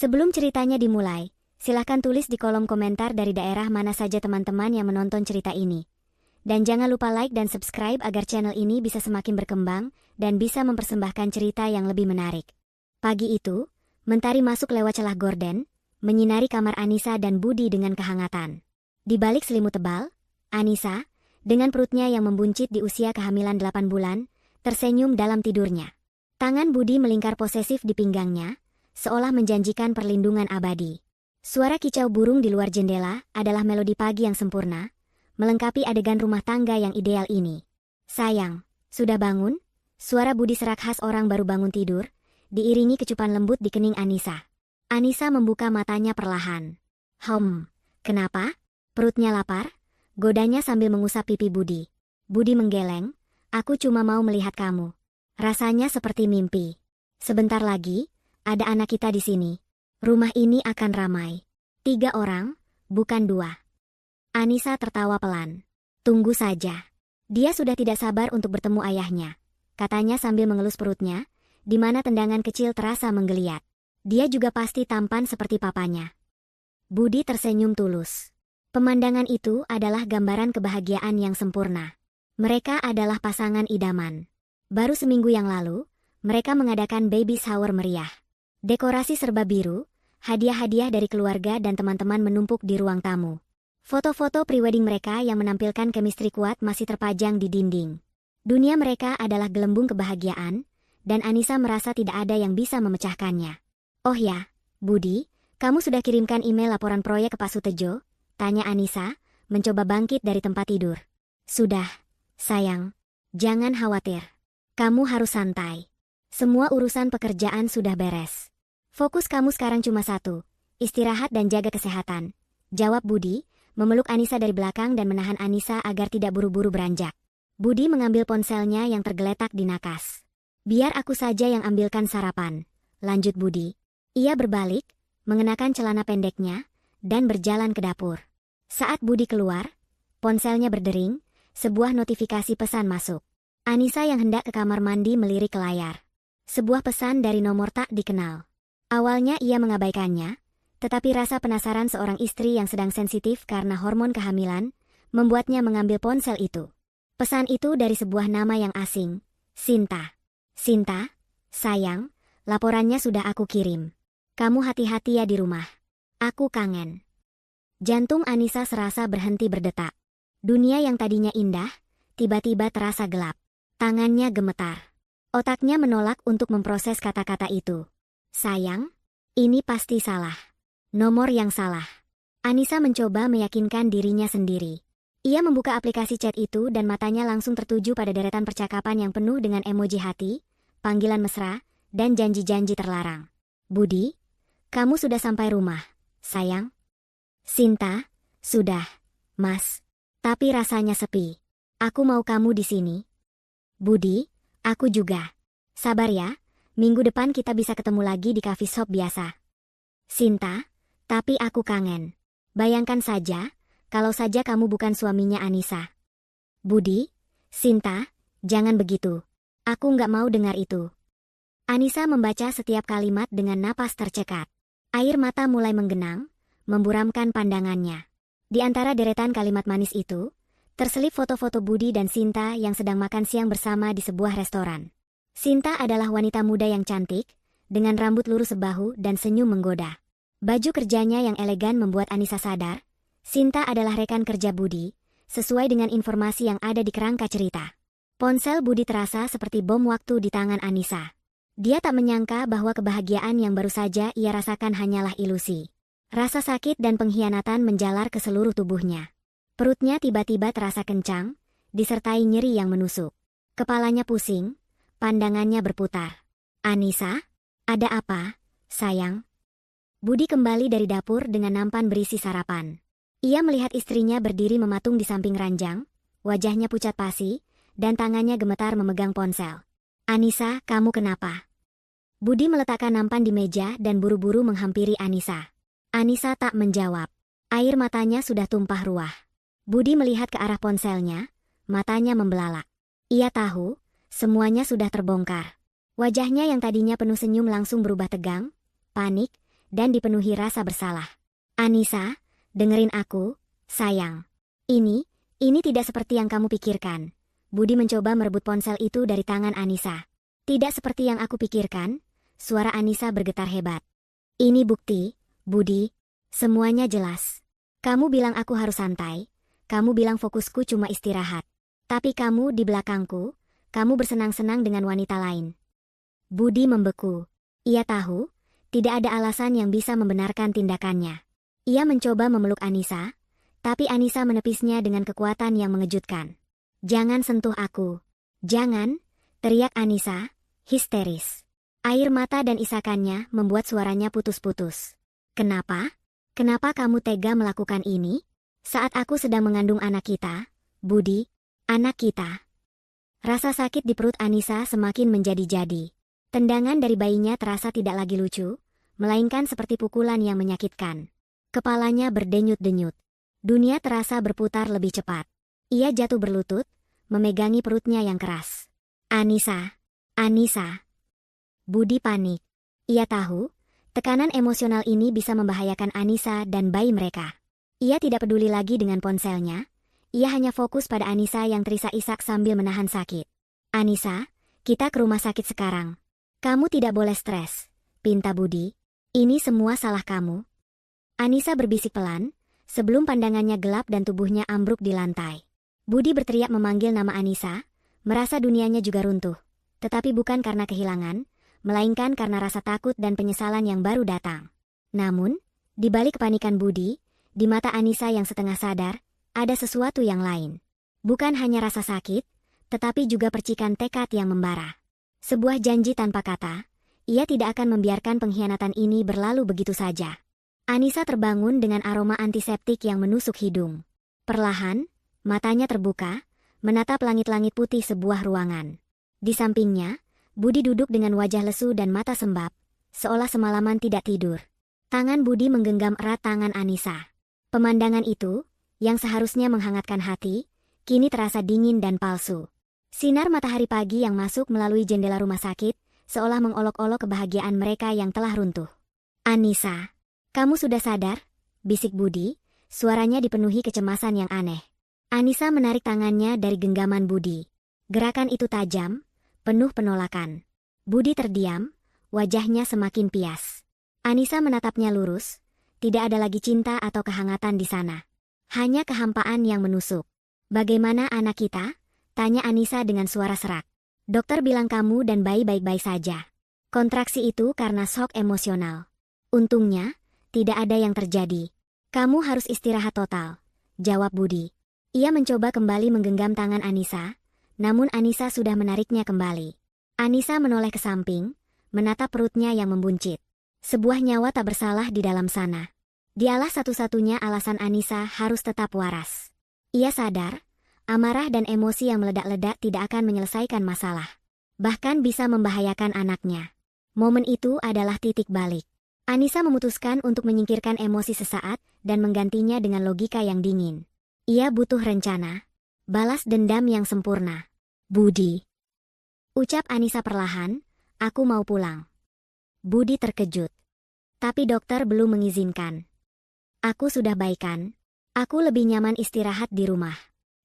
Sebelum ceritanya dimulai, silahkan tulis di kolom komentar dari daerah mana saja teman-teman yang menonton cerita ini. Dan jangan lupa like dan subscribe agar channel ini bisa semakin berkembang dan bisa mempersembahkan cerita yang lebih menarik. Pagi itu, mentari masuk lewat celah gorden, menyinari kamar Anissa dan Budi dengan kehangatan. Di balik selimut tebal, Anissa, dengan perutnya yang membuncit di usia kehamilan 8 bulan, tersenyum dalam tidurnya. Tangan Budi melingkar posesif di pinggangnya, seolah menjanjikan perlindungan abadi. Suara kicau burung di luar jendela adalah melodi pagi yang sempurna, melengkapi adegan rumah tangga yang ideal ini. "Sayang, sudah bangun?" Suara Budi serak khas orang baru bangun tidur, diiringi kecupan lembut di kening Anissa. Anissa membuka matanya perlahan. Kenapa? Perutnya lapar?" Godanya sambil mengusap pipi Budi. Budi menggeleng, "Aku cuma mau melihat kamu." Rasanya seperti mimpi. Sebentar lagi, ada anak kita di sini. Rumah ini akan ramai. 3 orang, bukan 2. Anissa tertawa pelan. "Tunggu saja." Dia sudah tidak sabar untuk bertemu ayahnya, katanya sambil mengelus perutnya, di mana tendangan kecil terasa menggeliat. Dia juga pasti tampan seperti papanya. Budi tersenyum tulus. Pemandangan itu adalah gambaran kebahagiaan yang sempurna. Mereka adalah pasangan idaman. Baru seminggu yang lalu, mereka mengadakan baby shower meriah. Dekorasi serba biru, hadiah-hadiah dari keluarga dan teman-teman menumpuk di ruang tamu. Foto-foto prewedding mereka yang menampilkan chemistry kuat masih terpajang di dinding. Dunia mereka adalah gelembung kebahagiaan, dan Anissa merasa tidak ada yang bisa memecahkannya. "Oh ya, Budi, kamu sudah kirimkan email laporan proyek ke Pak Sutejo?" tanya Anissa, mencoba bangkit dari tempat tidur. "Sudah, sayang. Jangan khawatir. Kamu harus santai. Semua urusan pekerjaan sudah beres. Fokus kamu sekarang cuma satu, istirahat dan jaga kesehatan," jawab Budi, memeluk Anissa dari belakang dan menahan Anissa agar tidak buru-buru beranjak. Budi mengambil ponselnya yang tergeletak di nakas. "Biar aku saja yang ambilkan sarapan," lanjut Budi. Ia berbalik, mengenakan celana pendeknya, dan berjalan ke dapur. Saat Budi keluar, ponselnya berdering, sebuah notifikasi pesan masuk. Anissa yang hendak ke kamar mandi melirik ke layar. Sebuah pesan dari nomor tak dikenal. Awalnya ia mengabaikannya, tetapi rasa penasaran seorang istri yang sedang sensitif karena hormon kehamilan, membuatnya mengambil ponsel itu. Pesan itu dari sebuah nama yang asing, Sinta. "Sinta, sayang, laporannya sudah aku kirim. Kamu hati-hati ya di rumah. Aku kangen." Jantung Anissa serasa berhenti berdetak. Dunia yang tadinya indah, tiba-tiba terasa gelap. Tangannya gemetar. Otaknya menolak untuk memproses kata-kata itu. "Sayang, ini pasti salah. Nomor yang salah." Anissa mencoba meyakinkan dirinya sendiri. Ia membuka aplikasi chat itu dan matanya langsung tertuju pada deretan percakapan yang penuh dengan emoji hati, panggilan mesra, dan janji-janji terlarang. "Budi, kamu sudah sampai rumah, sayang?" "Sinta, sudah, Mas. Tapi rasanya sepi. Aku mau kamu di sini." "Budi, aku juga. Sabar ya, minggu depan kita bisa ketemu lagi di coffee shop biasa." "Sinta, tapi aku kangen. Bayangkan saja, kalau saja kamu bukan suaminya Anissa." "Budi, Sinta, jangan begitu. Aku nggak mau dengar itu." Anissa membaca setiap kalimat dengan napas tercekat. Air mata mulai menggenang, memburamkan pandangannya. Di antara deretan kalimat manis itu, terselip foto-foto Budi dan Sinta yang sedang makan siang bersama di sebuah restoran. Sinta adalah wanita muda yang cantik, dengan rambut lurus sebahu dan senyum menggoda. Baju kerjanya yang elegan membuat Anissa sadar, Sinta adalah rekan kerja Budi, sesuai dengan informasi yang ada di kerangka cerita. Ponsel Budi terasa seperti bom waktu di tangan Anissa. Dia tak menyangka bahwa kebahagiaan yang baru saja ia rasakan hanyalah ilusi. Rasa sakit dan pengkhianatan menjalar ke seluruh tubuhnya. Perutnya tiba-tiba terasa kencang, disertai nyeri yang menusuk. Kepalanya pusing, pandangannya berputar. "Anissa, ada apa, sayang?" Budi kembali dari dapur dengan nampan berisi sarapan. Ia melihat istrinya berdiri mematung di samping ranjang, wajahnya pucat pasi, dan tangannya gemetar memegang ponsel. "Anissa, kamu kenapa?" Budi meletakkan nampan di meja dan buru-buru menghampiri Anissa. Anissa tak menjawab. Air matanya sudah tumpah ruah. Budi melihat ke arah ponselnya, matanya membelalak. Ia tahu, semuanya sudah terbongkar. Wajahnya yang tadinya penuh senyum langsung berubah tegang, panik, dan dipenuhi rasa bersalah. Anissa, dengerin aku, sayang. Ini tidak seperti yang kamu pikirkan. Budi mencoba merebut ponsel itu dari tangan Anissa. Tidak seperti yang aku pikirkan, suara Anissa bergetar hebat. Ini bukti, Budi. Semuanya jelas. Kamu bilang aku harus santai. Kamu bilang fokusku cuma istirahat. Tapi kamu di belakangku, kamu bersenang-senang dengan wanita lain. Budi membeku. Ia tahu, tidak ada alasan yang bisa membenarkan tindakannya. Ia mencoba memeluk Anissa, tapi Anissa menepisnya dengan kekuatan yang mengejutkan. Jangan sentuh aku. Jangan, teriak Anissa, histeris. Air mata dan isakannya membuat suaranya putus-putus. Kenapa? Kenapa kamu tega melakukan ini? Saat aku sedang mengandung anak kita, Budi, anak kita. Rasa sakit di perut Anissa semakin menjadi-jadi. Tendangan dari bayinya terasa tidak lagi lucu, melainkan seperti pukulan yang menyakitkan. Kepalanya berdenyut-denyut. Dunia terasa berputar lebih cepat. Ia jatuh berlutut, memegangi perutnya yang keras. Anissa. Budi panik. Ia tahu, tekanan emosional ini bisa membahayakan Anissa dan bayi mereka. Ia tidak peduli lagi dengan ponselnya. Ia hanya fokus pada Anissa yang terisak-isak sambil menahan sakit. Anissa, kita ke rumah sakit sekarang. Kamu tidak boleh stres, pinta Budi. Ini semua salah kamu. Anissa berbisik pelan, sebelum pandangannya gelap dan tubuhnya ambruk di lantai. Budi berteriak memanggil nama Anissa, merasa dunianya juga runtuh. Tetapi bukan karena kehilangan, melainkan karena rasa takut dan penyesalan yang baru datang. Namun, di balik kepanikan Budi, di mata Anissa yang setengah sadar, ada sesuatu yang lain. Bukan hanya rasa sakit, tetapi juga percikan tekad yang membara. Sebuah janji tanpa kata, ia tidak akan membiarkan pengkhianatan ini berlalu begitu saja. Anissa terbangun dengan aroma antiseptik yang menusuk hidung. Perlahan, matanya terbuka, menatap langit-langit putih sebuah ruangan. Di sampingnya, Budi duduk dengan wajah lesu dan mata sembab, seolah semalaman tidak tidur. Tangan Budi menggenggam erat tangan Anissa. Pemandangan itu, yang seharusnya menghangatkan hati, kini terasa dingin dan palsu. Sinar matahari pagi yang masuk melalui jendela rumah sakit, seolah mengolok-olok kebahagiaan mereka yang telah runtuh. Anissa. Kamu sudah sadar? Bisik Budi, suaranya dipenuhi kecemasan yang aneh. Anissa menarik tangannya dari genggaman Budi. Gerakan itu tajam, penuh penolakan. Budi terdiam, wajahnya semakin pias. Anissa menatapnya lurus, tidak ada lagi cinta atau kehangatan di sana. Hanya kehampaan yang menusuk. Bagaimana anak kita? Tanya Anissa dengan suara serak. Dokter bilang kamu dan bayi baik-baik saja. Kontraksi itu karena shock emosional. Untungnya, tidak ada yang terjadi. Kamu harus istirahat total, jawab Budi. Ia mencoba kembali menggenggam tangan Anissa, namun Anissa sudah menariknya kembali. Anissa menoleh ke samping, menatap perutnya yang membuncit. Sebuah nyawa tak bersalah di dalam sana. Dialah satu-satunya alasan Anissa harus tetap waras. Ia sadar, amarah dan emosi yang meledak-ledak tidak akan menyelesaikan masalah. Bahkan bisa membahayakan anaknya. Momen itu adalah titik balik. Anissa memutuskan untuk menyingkirkan emosi sesaat dan menggantinya dengan logika yang dingin. Ia butuh rencana, balas dendam yang sempurna. Budi. Ucap Anissa perlahan, aku mau pulang. Budi terkejut. Tapi dokter belum mengizinkan. Aku sudah baikan. Aku lebih nyaman istirahat di rumah.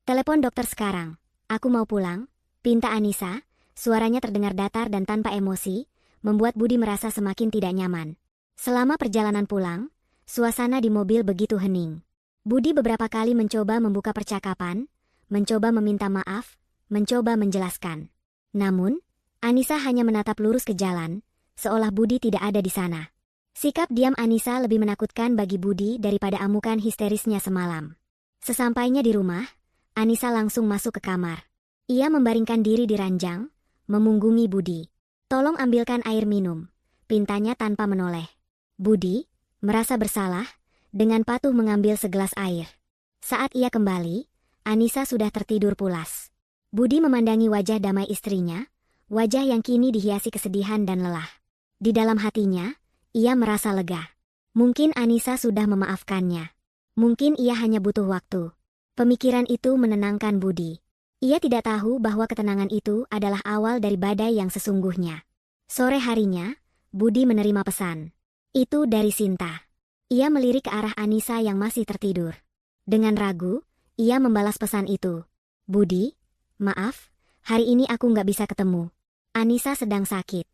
Telepon dokter sekarang. Aku mau pulang, pinta Anissa, suaranya terdengar datar dan tanpa emosi, membuat Budi merasa semakin tidak nyaman. Selama perjalanan pulang, suasana di mobil begitu hening. Budi beberapa kali mencoba membuka percakapan, mencoba meminta maaf, mencoba menjelaskan. Namun, Anissa hanya menatap lurus ke jalan, seolah Budi tidak ada di sana. Sikap diam Anissa lebih menakutkan bagi Budi daripada amukan histerisnya semalam. Sesampainya di rumah, Anissa langsung masuk ke kamar. Ia membaringkan diri di ranjang, memunggungi Budi. Tolong ambilkan air minum, pintanya tanpa menoleh. Budi, merasa bersalah, dengan patuh mengambil segelas air. Saat ia kembali, Anissa sudah tertidur pulas. Budi memandangi wajah damai istrinya, wajah yang kini dihiasi kesedihan dan lelah. Di dalam hatinya, ia merasa lega. Mungkin Anissa sudah memaafkannya. Mungkin ia hanya butuh waktu. Pemikiran itu menenangkan Budi. Ia tidak tahu bahwa ketenangan itu adalah awal dari badai yang sesungguhnya. Sore harinya, Budi menerima pesan. Itu dari Sinta. Ia melirik ke arah Anissa yang masih tertidur. Dengan ragu, ia membalas pesan itu. Budi, maaf, hari ini aku nggak bisa ketemu. Anissa sedang sakit.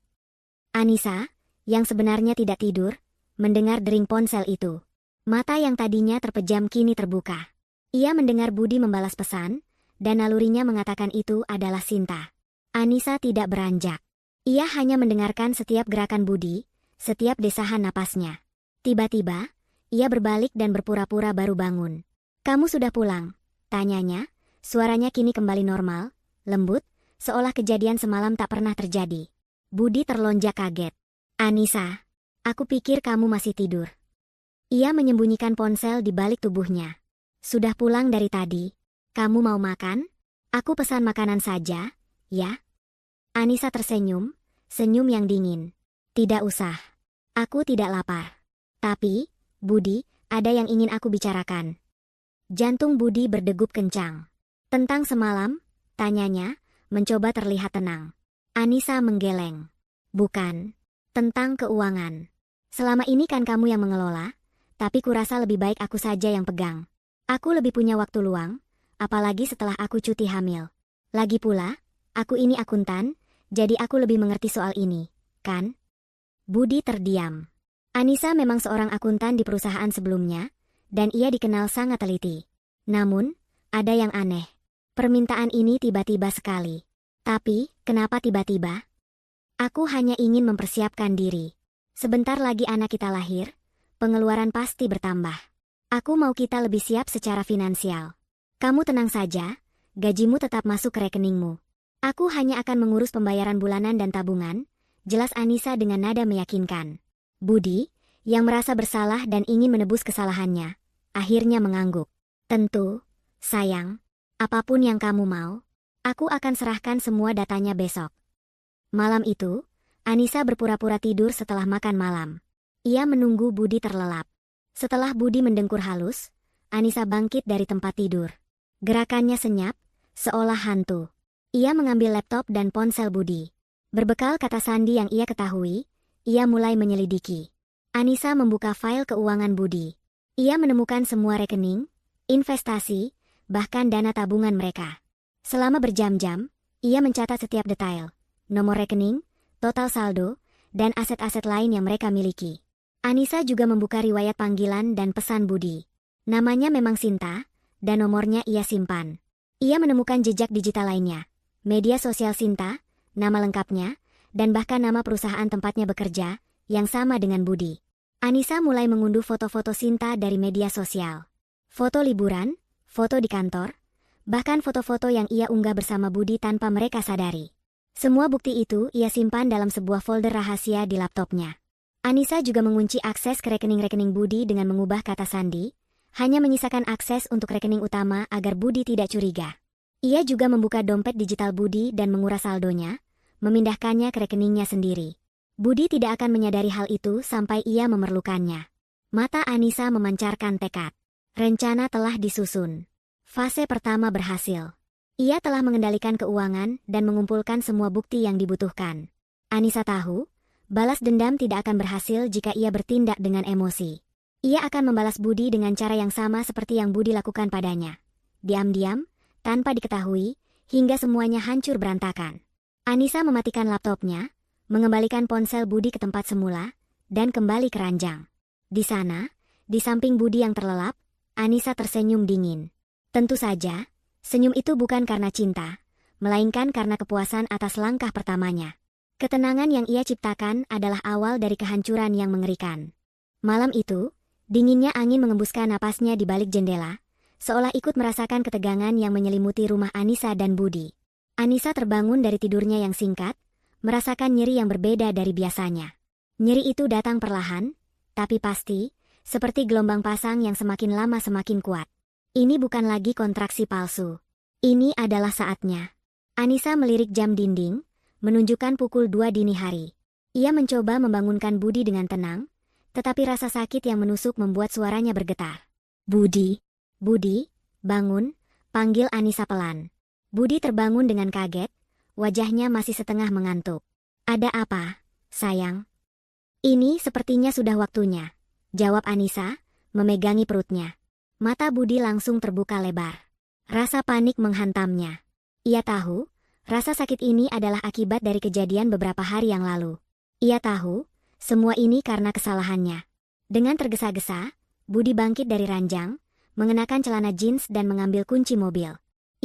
Anissa, yang sebenarnya tidak tidur, mendengar dering ponsel itu. Mata yang tadinya terpejam kini terbuka. Ia mendengar Budi membalas pesan, dan nalurinya mengatakan itu adalah Sinta. Anissa tidak beranjak. Ia hanya mendengarkan setiap gerakan Budi, setiap desahan napasnya. Tiba-tiba, ia berbalik dan berpura-pura baru bangun. Kamu sudah pulang? Tanyanya, suaranya kini kembali normal, lembut, seolah kejadian semalam tak pernah terjadi. Budi terlonjak kaget. Anissa, aku pikir kamu masih tidur. Ia menyembunyikan ponsel di balik tubuhnya. Sudah pulang dari tadi. Kamu mau makan? Aku pesan makanan saja, ya? Anissa tersenyum, senyum yang dingin. Tidak usah. Aku tidak lapar. Tapi, Budi, ada yang ingin aku bicarakan. Jantung Budi berdegup kencang. Tentang semalam, tanyanya, mencoba terlihat tenang. Anissa menggeleng. Bukan. Tentang keuangan. Selama ini kan kamu yang mengelola, tapi kurasa lebih baik aku saja yang pegang. Aku lebih punya waktu luang, apalagi setelah aku cuti hamil. Lagi pula, aku ini akuntan, jadi aku lebih mengerti soal ini, kan? Budi terdiam. Anissa memang seorang akuntan di perusahaan sebelumnya, dan ia dikenal sangat teliti. Namun, ada yang aneh. Permintaan ini tiba-tiba sekali. Tapi, kenapa tiba-tiba? Aku hanya ingin mempersiapkan diri. Sebentar lagi anak kita lahir, pengeluaran pasti bertambah. Aku mau kita lebih siap secara finansial. Kamu tenang saja, gajimu tetap masuk ke rekeningmu. Aku hanya akan mengurus pembayaran bulanan dan tabungan, jelas Anissa dengan nada meyakinkan. Budi, yang merasa bersalah dan ingin menebus kesalahannya, akhirnya mengangguk. Tentu, sayang, apapun yang kamu mau, aku akan serahkan semua datanya besok. Malam itu, Anissa berpura-pura tidur setelah makan malam. Ia menunggu Budi terlelap. Setelah Budi mendengkur halus, Anissa bangkit dari tempat tidur. Gerakannya senyap, seolah hantu. Ia mengambil laptop dan ponsel Budi. Berbekal kata sandi yang ia ketahui, ia mulai menyelidiki. Anissa membuka file keuangan Budi. Ia menemukan semua rekening, investasi, bahkan dana tabungan mereka. Selama berjam-jam, ia mencatat setiap detail, nomor rekening, total saldo, dan aset-aset lain yang mereka miliki. Anissa juga membuka riwayat panggilan dan pesan Budi. Namanya memang Sinta, dan nomornya ia simpan. Ia menemukan jejak digital lainnya, media sosial Sinta, nama lengkapnya, dan bahkan nama perusahaan tempatnya bekerja, yang sama dengan Budi. Anissa mulai mengunduh foto-foto Sinta dari media sosial. Foto liburan, foto di kantor, bahkan foto-foto yang ia unggah bersama Budi tanpa mereka sadari. Semua bukti itu ia simpan dalam sebuah folder rahasia di laptopnya. Anissa juga mengunci akses ke rekening-rekening Budi dengan mengubah kata sandi, hanya menyisakan akses untuk rekening utama agar Budi tidak curiga. Ia juga membuka dompet digital Budi dan menguras saldonya, memindahkannya ke rekeningnya sendiri. Budi tidak akan menyadari hal itu sampai ia memerlukannya. Mata Anissa memancarkan tekad. Rencana telah disusun. Fase pertama berhasil. Ia telah mengendalikan keuangan dan mengumpulkan semua bukti yang dibutuhkan. Anissa tahu, balas dendam tidak akan berhasil jika ia bertindak dengan emosi. Ia akan membalas Budi dengan cara yang sama seperti yang Budi lakukan padanya. Diam-diam, tanpa diketahui, hingga semuanya hancur berantakan. Anissa mematikan laptopnya, mengembalikan ponsel Budi ke tempat semula, dan kembali ke ranjang. Di sana, di samping Budi yang terlelap, Anissa tersenyum dingin. Tentu saja, senyum itu bukan karena cinta, melainkan karena kepuasan atas langkah pertamanya. Ketenangan yang ia ciptakan adalah awal dari kehancuran yang mengerikan. Malam itu, dinginnya angin mengembuskan napasnya di balik jendela, seolah ikut merasakan ketegangan yang menyelimuti rumah Anissa dan Budi. Anissa terbangun dari tidurnya yang singkat, merasakan nyeri yang berbeda dari biasanya. Nyeri itu datang perlahan, tapi pasti, seperti gelombang pasang yang semakin lama semakin kuat. Ini bukan lagi kontraksi palsu. Ini adalah saatnya. Anissa melirik jam dinding, menunjukkan pukul 2 dini hari. Ia mencoba membangunkan Budi dengan tenang, tetapi rasa sakit yang menusuk membuat suaranya bergetar. Budi, Budi, bangun, panggil Anissa pelan. Budi terbangun dengan kaget, wajahnya masih setengah mengantuk. Ada apa, sayang? Ini sepertinya sudah waktunya, jawab Anissa, memegangi perutnya. Mata Budi langsung terbuka lebar. Rasa panik menghantamnya. Ia tahu, rasa sakit ini adalah akibat dari kejadian beberapa hari yang lalu. Ia tahu, semua ini karena kesalahannya. Dengan tergesa-gesa, Budi bangkit dari ranjang, mengenakan celana jeans dan mengambil kunci mobil.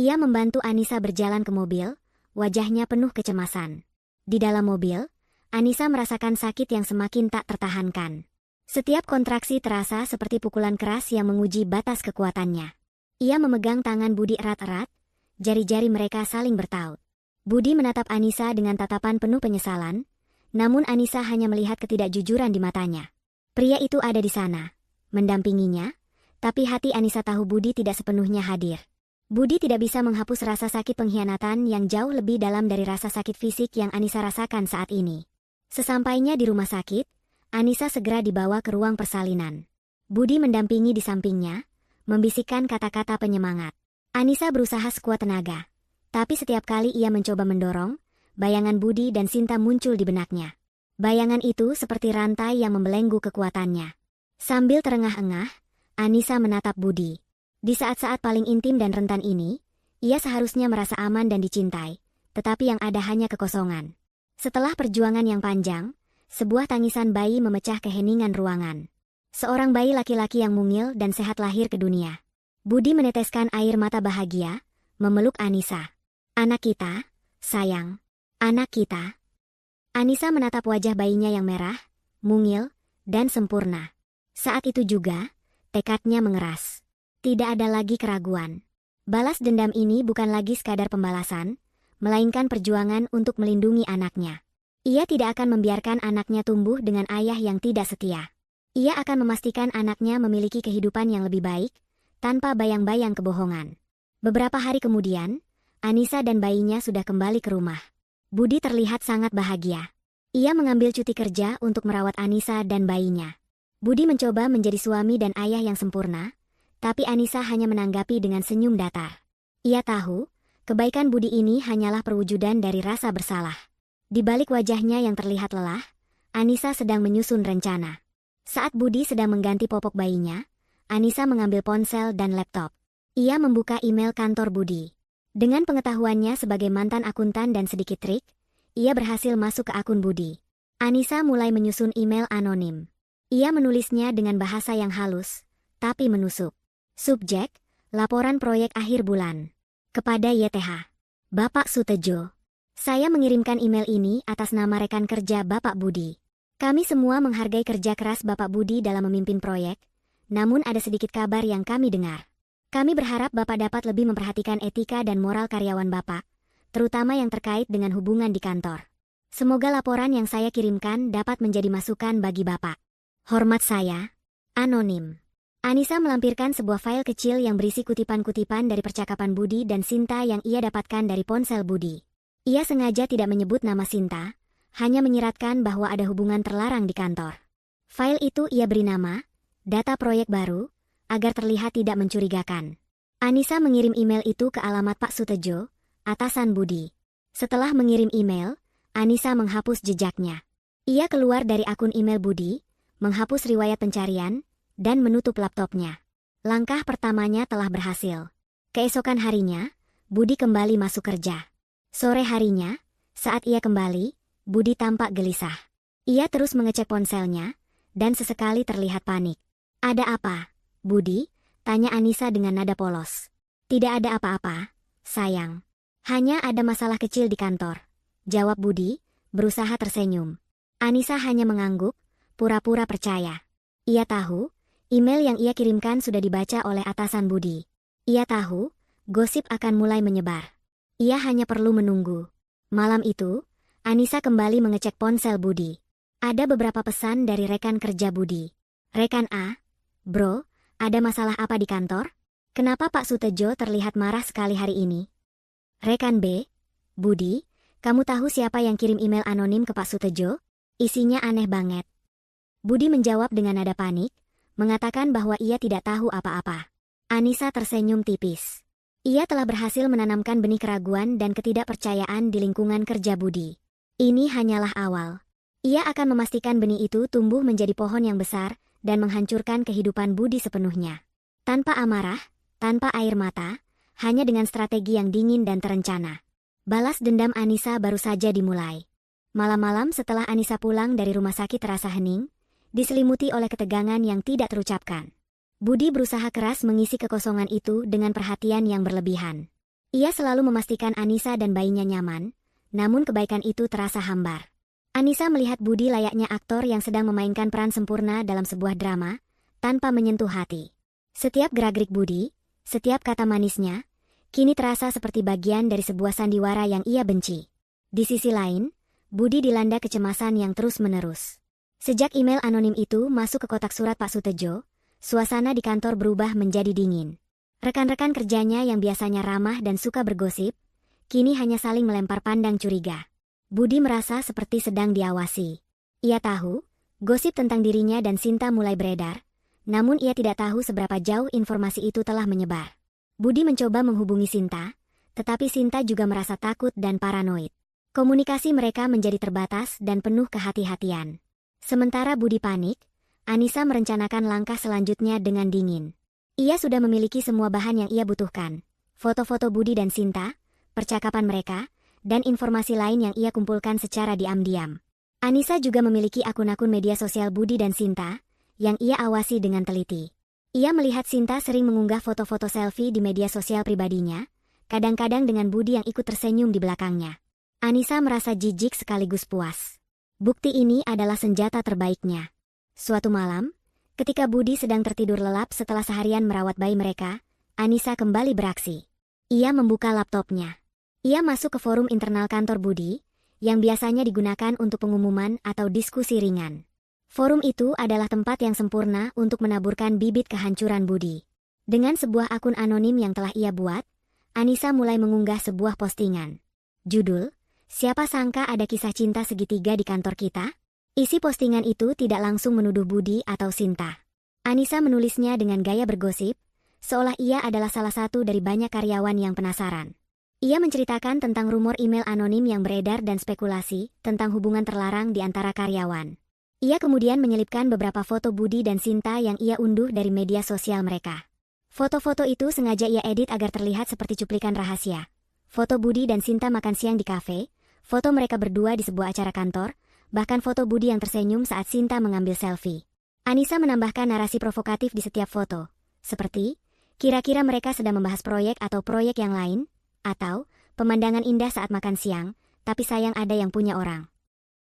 Ia membantu Anissa berjalan ke mobil, wajahnya penuh kecemasan. Di dalam mobil, Anissa merasakan sakit yang semakin tak tertahankan. Setiap kontraksi terasa seperti pukulan keras yang menguji batas kekuatannya. Ia memegang tangan Budi erat-erat, jari-jari mereka saling bertaut. Budi menatap Anissa dengan tatapan penuh penyesalan, namun Anissa hanya melihat ketidakjujuran di matanya. Pria itu ada di sana, mendampinginya, tapi hati Anissa tahu Budi tidak sepenuhnya hadir. Budi tidak bisa menghapus rasa sakit pengkhianatan yang jauh lebih dalam dari rasa sakit fisik yang Anissa rasakan saat ini. Sesampainya di rumah sakit, Anissa segera dibawa ke ruang persalinan. Budi mendampingi di sampingnya, membisikkan kata-kata penyemangat. Anissa berusaha sekuat tenaga, tapi setiap kali ia mencoba mendorong, bayangan Budi dan Sinta muncul di benaknya. Bayangan itu seperti rantai yang membelenggu kekuatannya. Sambil terengah-engah, Anissa menatap Budi. Di saat-saat paling intim dan rentan ini, ia seharusnya merasa aman dan dicintai, tetapi yang ada hanya kekosongan. Setelah perjuangan yang panjang, sebuah tangisan bayi memecah keheningan ruangan. Seorang bayi laki-laki yang mungil dan sehat lahir ke dunia. Budi meneteskan air mata bahagia, memeluk Anissa. Anak kita, sayang. Anak kita. Anissa menatap wajah bayinya yang merah, mungil, dan sempurna. Saat itu juga, tekadnya mengeras. Tidak ada lagi keraguan. Balas dendam ini bukan lagi sekadar pembalasan, melainkan perjuangan untuk melindungi anaknya. Ia tidak akan membiarkan anaknya tumbuh dengan ayah yang tidak setia. Ia akan memastikan anaknya memiliki kehidupan yang lebih baik, tanpa bayang-bayang kebohongan. Beberapa hari kemudian, Anissa dan bayinya sudah kembali ke rumah. Budi terlihat sangat bahagia. Ia mengambil cuti kerja untuk merawat Anissa dan bayinya. Budi mencoba menjadi suami dan ayah yang sempurna, tapi Anissa hanya menanggapi dengan senyum datar. Ia tahu, kebaikan Budi ini hanyalah perwujudan dari rasa bersalah. Di balik wajahnya yang terlihat lelah, Anissa sedang menyusun rencana. Saat Budi sedang mengganti popok bayinya, Anissa mengambil ponsel dan laptop. Ia membuka email kantor Budi. Dengan pengetahuannya sebagai mantan akuntan dan sedikit trik, ia berhasil masuk ke akun Budi. Anissa mulai menyusun email anonim. Ia menulisnya dengan bahasa yang halus, tapi menusuk. Subjek, laporan proyek akhir bulan. Kepada YTH. Bapak Sutejo. Saya mengirimkan email ini atas nama rekan kerja Bapak Budi. Kami semua menghargai kerja keras Bapak Budi dalam memimpin proyek, namun ada sedikit kabar yang kami dengar. Kami berharap Bapak dapat lebih memperhatikan etika dan moral karyawan Bapak, terutama yang terkait dengan hubungan di kantor. Semoga laporan yang saya kirimkan dapat menjadi masukan bagi Bapak. Hormat saya, Anonim. Anissa melampirkan sebuah file kecil yang berisi kutipan-kutipan dari percakapan Budi dan Sinta yang ia dapatkan dari ponsel Budi. Ia sengaja tidak menyebut nama Sinta, hanya menyiratkan bahwa ada hubungan terlarang di kantor. File itu ia beri nama, data proyek baru, agar terlihat tidak mencurigakan. Anissa mengirim email itu ke alamat Pak Sutejo, atasan Budi. Setelah mengirim email, Anissa menghapus jejaknya. Ia keluar dari akun email Budi, menghapus riwayat pencarian, dan menutup laptopnya. Langkah pertamanya telah berhasil. Keesokan harinya, Budi kembali masuk kerja. Sore harinya, saat ia kembali, Budi tampak gelisah. Ia terus mengecek ponselnya, dan sesekali terlihat panik. Ada apa, Budi? Tanya Anissa dengan nada polos. Tidak ada apa-apa, sayang. Hanya ada masalah kecil di kantor, jawab Budi, berusaha tersenyum. Anissa hanya mengangguk, pura-pura percaya. Ia tahu, email yang ia kirimkan sudah dibaca oleh atasan Budi. Ia tahu, gosip akan mulai menyebar. Ia hanya perlu menunggu. Malam itu, Anissa kembali mengecek ponsel Budi. Ada beberapa pesan dari rekan kerja Budi. Rekan A, bro, ada masalah apa di kantor? Kenapa Pak Sutejo terlihat marah sekali hari ini? Rekan B, Budi, kamu tahu siapa yang kirim email anonim ke Pak Sutejo? Isinya aneh banget. Budi menjawab dengan nada panik, mengatakan bahwa ia tidak tahu apa-apa. Anissa tersenyum tipis. Ia telah berhasil menanamkan benih keraguan dan ketidakpercayaan di lingkungan kerja Budi. Ini hanyalah awal. Ia akan memastikan benih itu tumbuh menjadi pohon yang besar dan menghancurkan kehidupan Budi sepenuhnya. Tanpa amarah, tanpa air mata, hanya dengan strategi yang dingin dan terencana. Balas dendam Anissa baru saja dimulai. Malam-malam setelah Anissa pulang dari rumah sakit terasa hening, diselimuti oleh ketegangan yang tidak terucapkan. Budi berusaha keras mengisi kekosongan itu dengan perhatian yang berlebihan. Ia selalu memastikan Anissa dan bayinya nyaman, namun kebaikan itu terasa hambar. Anissa melihat Budi layaknya aktor yang sedang memainkan peran sempurna dalam sebuah drama, tanpa menyentuh hati. Setiap gerak-gerik Budi, setiap kata manisnya, kini terasa seperti bagian dari sebuah sandiwara yang ia benci. Di sisi lain, Budi dilanda kecemasan yang terus-menerus. Sejak email anonim itu masuk ke kotak surat Pak Sutejo, suasana di kantor berubah menjadi dingin. Rekan-rekan kerjanya yang biasanya ramah dan suka bergosip, kini hanya saling melempar pandang curiga. Budi merasa seperti sedang diawasi. Ia tahu, gosip tentang dirinya dan Sinta mulai beredar, namun ia tidak tahu seberapa jauh informasi itu telah menyebar. Budi mencoba menghubungi Sinta, tetapi Sinta juga merasa takut dan paranoid. Komunikasi mereka menjadi terbatas dan penuh kehati-hatian. Sementara Budi panik, Anissa merencanakan langkah selanjutnya dengan dingin. Ia sudah memiliki semua bahan yang ia butuhkan. Foto-foto Budi dan Sinta, percakapan mereka, dan informasi lain yang ia kumpulkan secara diam-diam. Anissa juga memiliki akun-akun media sosial Budi dan Sinta, yang ia awasi dengan teliti. Ia melihat Sinta sering mengunggah foto-foto selfie di media sosial pribadinya, kadang-kadang dengan Budi yang ikut tersenyum di belakangnya. Anissa merasa jijik sekaligus puas. Bukti ini adalah senjata terbaiknya. Suatu malam, ketika Budi sedang tertidur lelap setelah seharian merawat bayi mereka, Anissa kembali beraksi. Ia membuka laptopnya. Ia masuk ke forum internal kantor Budi, yang biasanya digunakan untuk pengumuman atau diskusi ringan. Forum itu adalah tempat yang sempurna untuk menaburkan bibit kehancuran Budi. Dengan sebuah akun anonim yang telah ia buat, Anissa mulai mengunggah sebuah postingan. Judul, "Siapa sangka ada kisah cinta segitiga di kantor kita?" Isi postingan itu tidak langsung menuduh Budi atau Sinta. Anissa menulisnya dengan gaya bergosip, seolah ia adalah salah satu dari banyak karyawan yang penasaran. Ia menceritakan tentang rumor email anonim yang beredar dan spekulasi tentang hubungan terlarang di antara karyawan. Ia kemudian menyelipkan beberapa foto Budi dan Sinta yang ia unduh dari media sosial mereka. Foto-foto itu sengaja ia edit agar terlihat seperti cuplikan rahasia. Foto Budi dan Sinta makan siang di kafe, foto mereka berdua di sebuah acara kantor, bahkan foto Budi yang tersenyum saat Sinta mengambil selfie. Anissa menambahkan narasi provokatif di setiap foto, seperti, kira-kira mereka sedang membahas proyek atau proyek yang lain, atau, pemandangan indah saat makan siang, tapi sayang ada yang punya orang.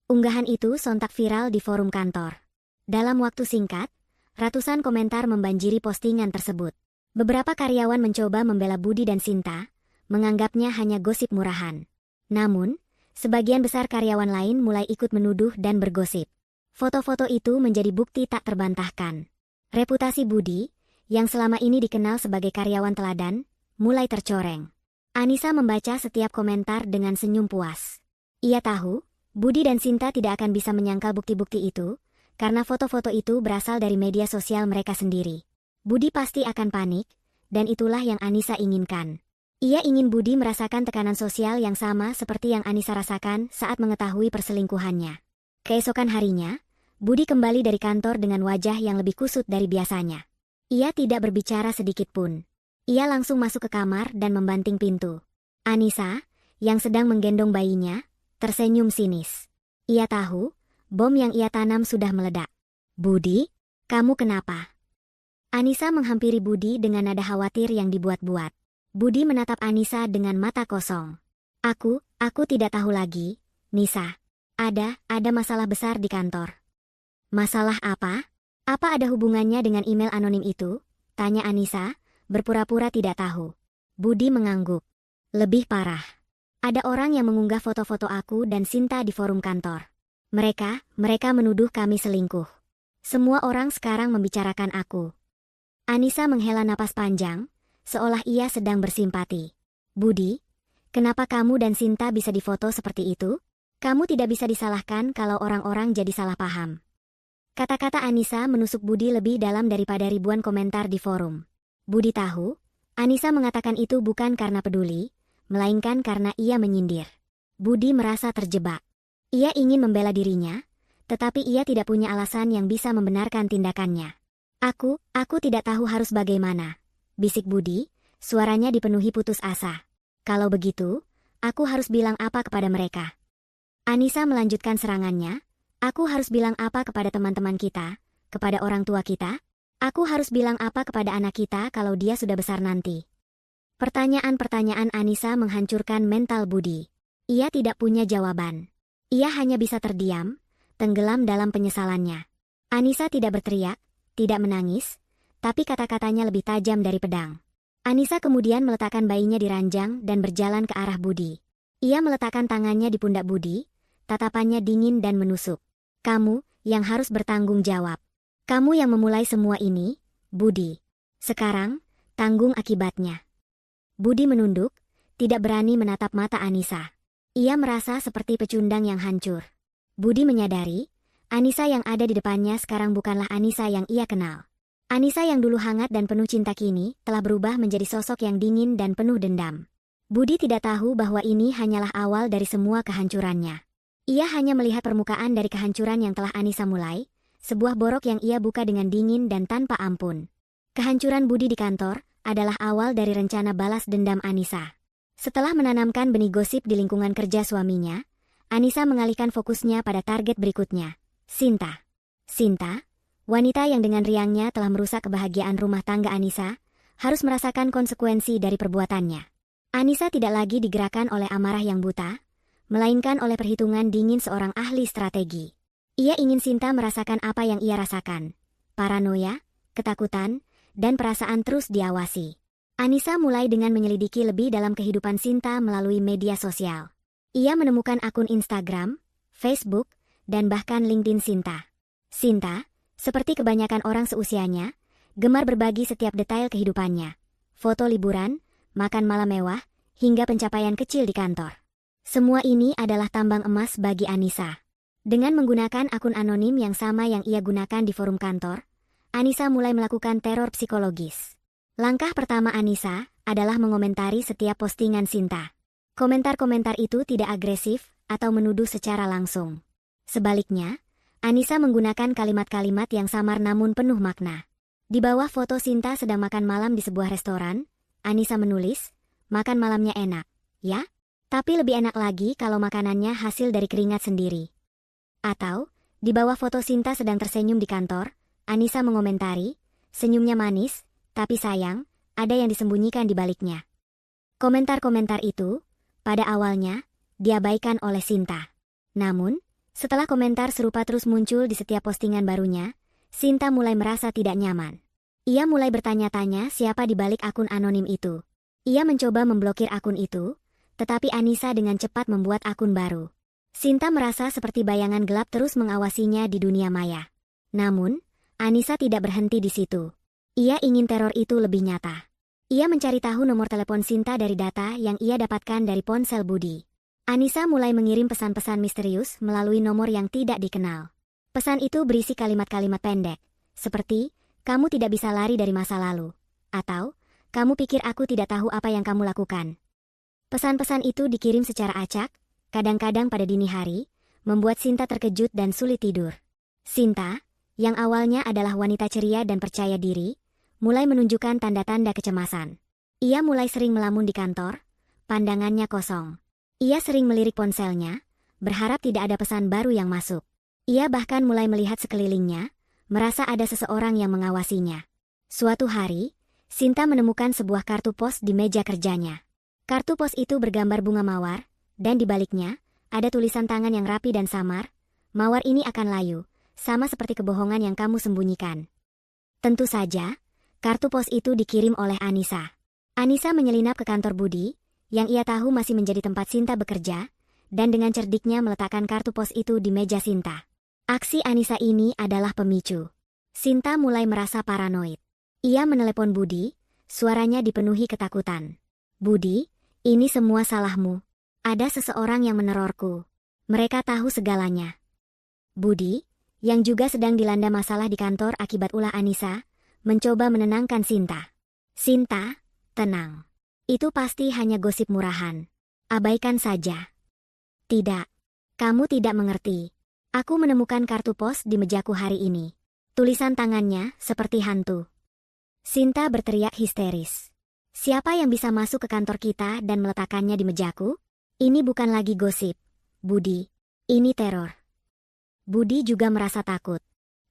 Unggahan itu sontak viral di forum kantor. Dalam waktu singkat, ratusan komentar membanjiri postingan tersebut. Beberapa karyawan mencoba membela Budi dan Sinta, menganggapnya hanya gosip murahan. Namun, sebagian besar karyawan lain mulai ikut menuduh dan bergosip. Foto-foto itu menjadi bukti tak terbantahkan. Reputasi Budi, yang selama ini dikenal sebagai karyawan teladan, mulai tercoreng. Anissa membaca setiap komentar dengan senyum puas. Ia tahu, Budi dan Sinta tidak akan bisa menyangkal bukti-bukti itu, karena foto-foto itu berasal dari media sosial mereka sendiri. Budi pasti akan panik, dan itulah yang Anissa inginkan. Ia ingin Budi merasakan tekanan sosial yang sama seperti yang Anissa rasakan saat mengetahui perselingkuhannya. Keesokan harinya, Budi kembali dari kantor dengan wajah yang lebih kusut dari biasanya. Ia tidak berbicara sedikit pun. Ia langsung masuk ke kamar dan membanting pintu. Anissa, yang sedang menggendong bayinya, tersenyum sinis. Ia tahu, bom yang ia tanam sudah meledak. "Budi, kamu kenapa?" Anissa menghampiri Budi dengan nada khawatir yang dibuat-buat. Budi menatap Anissa dengan mata kosong. Aku tidak tahu lagi, Nisa. Ada masalah besar di kantor." "Masalah apa? Apa ada hubungannya dengan email anonim itu?" tanya Anissa, berpura-pura tidak tahu. Budi mengangguk. "Lebih parah. Ada orang yang mengunggah foto-foto aku dan Sinta di forum kantor. Mereka menuduh kami selingkuh. Semua orang sekarang membicarakan aku." Anissa menghela napas panjang, seolah ia sedang bersimpati. "Budi, kenapa kamu dan Sinta bisa difoto seperti itu? Kamu tidak bisa disalahkan kalau orang-orang jadi salah paham." Kata-kata Anissa menusuk Budi lebih dalam daripada ribuan komentar di forum. Budi tahu, Anissa mengatakan itu bukan karena peduli, melainkan karena ia menyindir. Budi merasa terjebak. Ia ingin membela dirinya, tetapi ia tidak punya alasan yang bisa membenarkan tindakannya. Aku tidak tahu harus bagaimana, bisik Budi, suaranya dipenuhi putus asa. Kalau begitu, aku harus bilang apa kepada mereka? Anissa melanjutkan serangannya. Aku harus bilang apa kepada teman-teman kita, kepada orang tua kita? Aku harus bilang apa kepada anak kita kalau dia sudah besar nanti? Pertanyaan-pertanyaan Anissa menghancurkan mental Budi. Ia tidak punya jawaban. Ia hanya bisa terdiam, tenggelam dalam penyesalannya. Anissa tidak berteriak, tidak menangis, tapi kata-katanya lebih tajam dari pedang. Anissa kemudian meletakkan bayinya di ranjang dan berjalan ke arah Budi. Ia meletakkan tangannya di pundak Budi, tatapannya dingin dan menusuk. Kamu yang harus bertanggung jawab. Kamu yang memulai semua ini, Budi. Sekarang, tanggung akibatnya. Budi menunduk, tidak berani menatap mata Anissa. Ia merasa seperti pecundang yang hancur. Budi menyadari, Anissa yang ada di depannya sekarang bukanlah Anissa yang ia kenal. Anissa yang dulu hangat dan penuh cinta kini telah berubah menjadi sosok yang dingin dan penuh dendam. Budi tidak tahu bahwa ini hanyalah awal dari semua kehancurannya. Ia hanya melihat permukaan dari kehancuran yang telah Anissa mulai, sebuah borok yang ia buka dengan dingin dan tanpa ampun. Kehancuran Budi di kantor adalah awal dari rencana balas dendam Anissa. Setelah menanamkan benih gosip di lingkungan kerja suaminya, Anissa mengalihkan fokusnya pada target berikutnya, Sinta. Sinta, wanita yang dengan riangnya telah merusak kebahagiaan rumah tangga Anissa, harus merasakan konsekuensi dari perbuatannya. Anissa tidak lagi digerakkan oleh amarah yang buta, melainkan oleh perhitungan dingin seorang ahli strategi. Ia ingin Sinta merasakan apa yang ia rasakan, paranoia, ketakutan, dan perasaan terus diawasi. Anissa mulai dengan menyelidiki lebih dalam kehidupan Sinta melalui media sosial. Ia menemukan akun Instagram, Facebook, dan bahkan LinkedIn Sinta. Sinta, seperti kebanyakan orang seusianya, gemar berbagi setiap detail kehidupannya. Foto liburan, makan malam mewah, hingga pencapaian kecil di kantor. Semua ini adalah tambang emas bagi Anissa. Dengan menggunakan akun anonim yang sama yang ia gunakan di forum kantor, Anissa mulai melakukan teror psikologis. Langkah pertama Anissa adalah mengomentari setiap postingan Sinta. Komentar-komentar itu tidak agresif atau menuduh secara langsung. Sebaliknya, Anissa menggunakan kalimat-kalimat yang samar namun penuh makna. Di bawah foto Sinta sedang makan malam di sebuah restoran, Anissa menulis, "Makan malamnya enak, ya? Tapi lebih enak lagi kalau makanannya hasil dari keringat sendiri." Atau, di bawah foto Sinta sedang tersenyum di kantor, Anissa mengomentari, "Senyumnya manis, tapi sayang, ada yang disembunyikan di baliknya." Komentar-komentar itu, pada awalnya, diabaikan oleh Sinta. Namun, setelah komentar serupa terus muncul di setiap postingan barunya, Sinta mulai merasa tidak nyaman. Ia mulai bertanya-tanya siapa di balik akun anonim itu. Ia mencoba memblokir akun itu, tetapi Anissa dengan cepat membuat akun baru. Sinta merasa seperti bayangan gelap terus mengawasinya di dunia maya. Namun, Anissa tidak berhenti di situ. Ia ingin teror itu lebih nyata. Ia mencari tahu nomor telepon Sinta dari data yang ia dapatkan dari ponsel Budi. Anissa mulai mengirim pesan-pesan misterius melalui nomor yang tidak dikenal. Pesan itu berisi kalimat-kalimat pendek, seperti, "Kamu tidak bisa lari dari masa lalu," atau, "Kamu pikir aku tidak tahu apa yang kamu lakukan." Pesan-pesan itu dikirim secara acak, kadang-kadang pada dini hari, membuat Sinta terkejut dan sulit tidur. Sinta, yang awalnya adalah wanita ceria dan percaya diri, mulai menunjukkan tanda-tanda kecemasan. Ia mulai sering melamun di kantor, pandangannya kosong. Ia sering melirik ponselnya, berharap tidak ada pesan baru yang masuk. Ia bahkan mulai melihat sekelilingnya, merasa ada seseorang yang mengawasinya. Suatu hari, Sinta menemukan sebuah kartu pos di meja kerjanya. Kartu pos itu bergambar bunga mawar, dan di baliknya, ada tulisan tangan yang rapi dan samar, "Mawar ini akan layu, sama seperti kebohongan yang kamu sembunyikan." Tentu saja, kartu pos itu dikirim oleh Anissa. Anissa menyelinap ke kantor Budi, yang ia tahu masih menjadi tempat Sinta bekerja, dan dengan cerdiknya meletakkan kartu pos itu di meja Sinta. Aksi Anissa ini adalah pemicu. Sinta mulai merasa paranoid. Ia menelepon Budi, suaranya dipenuhi ketakutan. "Budi, ini semua salahmu. Ada seseorang yang menerorku. Mereka tahu segalanya." Budi, yang juga sedang dilanda masalah di kantor akibat ulah Anissa, mencoba menenangkan Sinta. "Sinta, tenang. Itu pasti hanya gosip murahan. Abaikan saja." "Tidak. Kamu tidak mengerti. Aku menemukan kartu pos di mejaku hari ini. Tulisan tangannya seperti hantu. Sinta berteriak histeris. Siapa yang bisa masuk ke kantor kita dan meletakkannya di mejaku? Ini bukan lagi gosip, Budi. Ini teror. Budi juga merasa takut.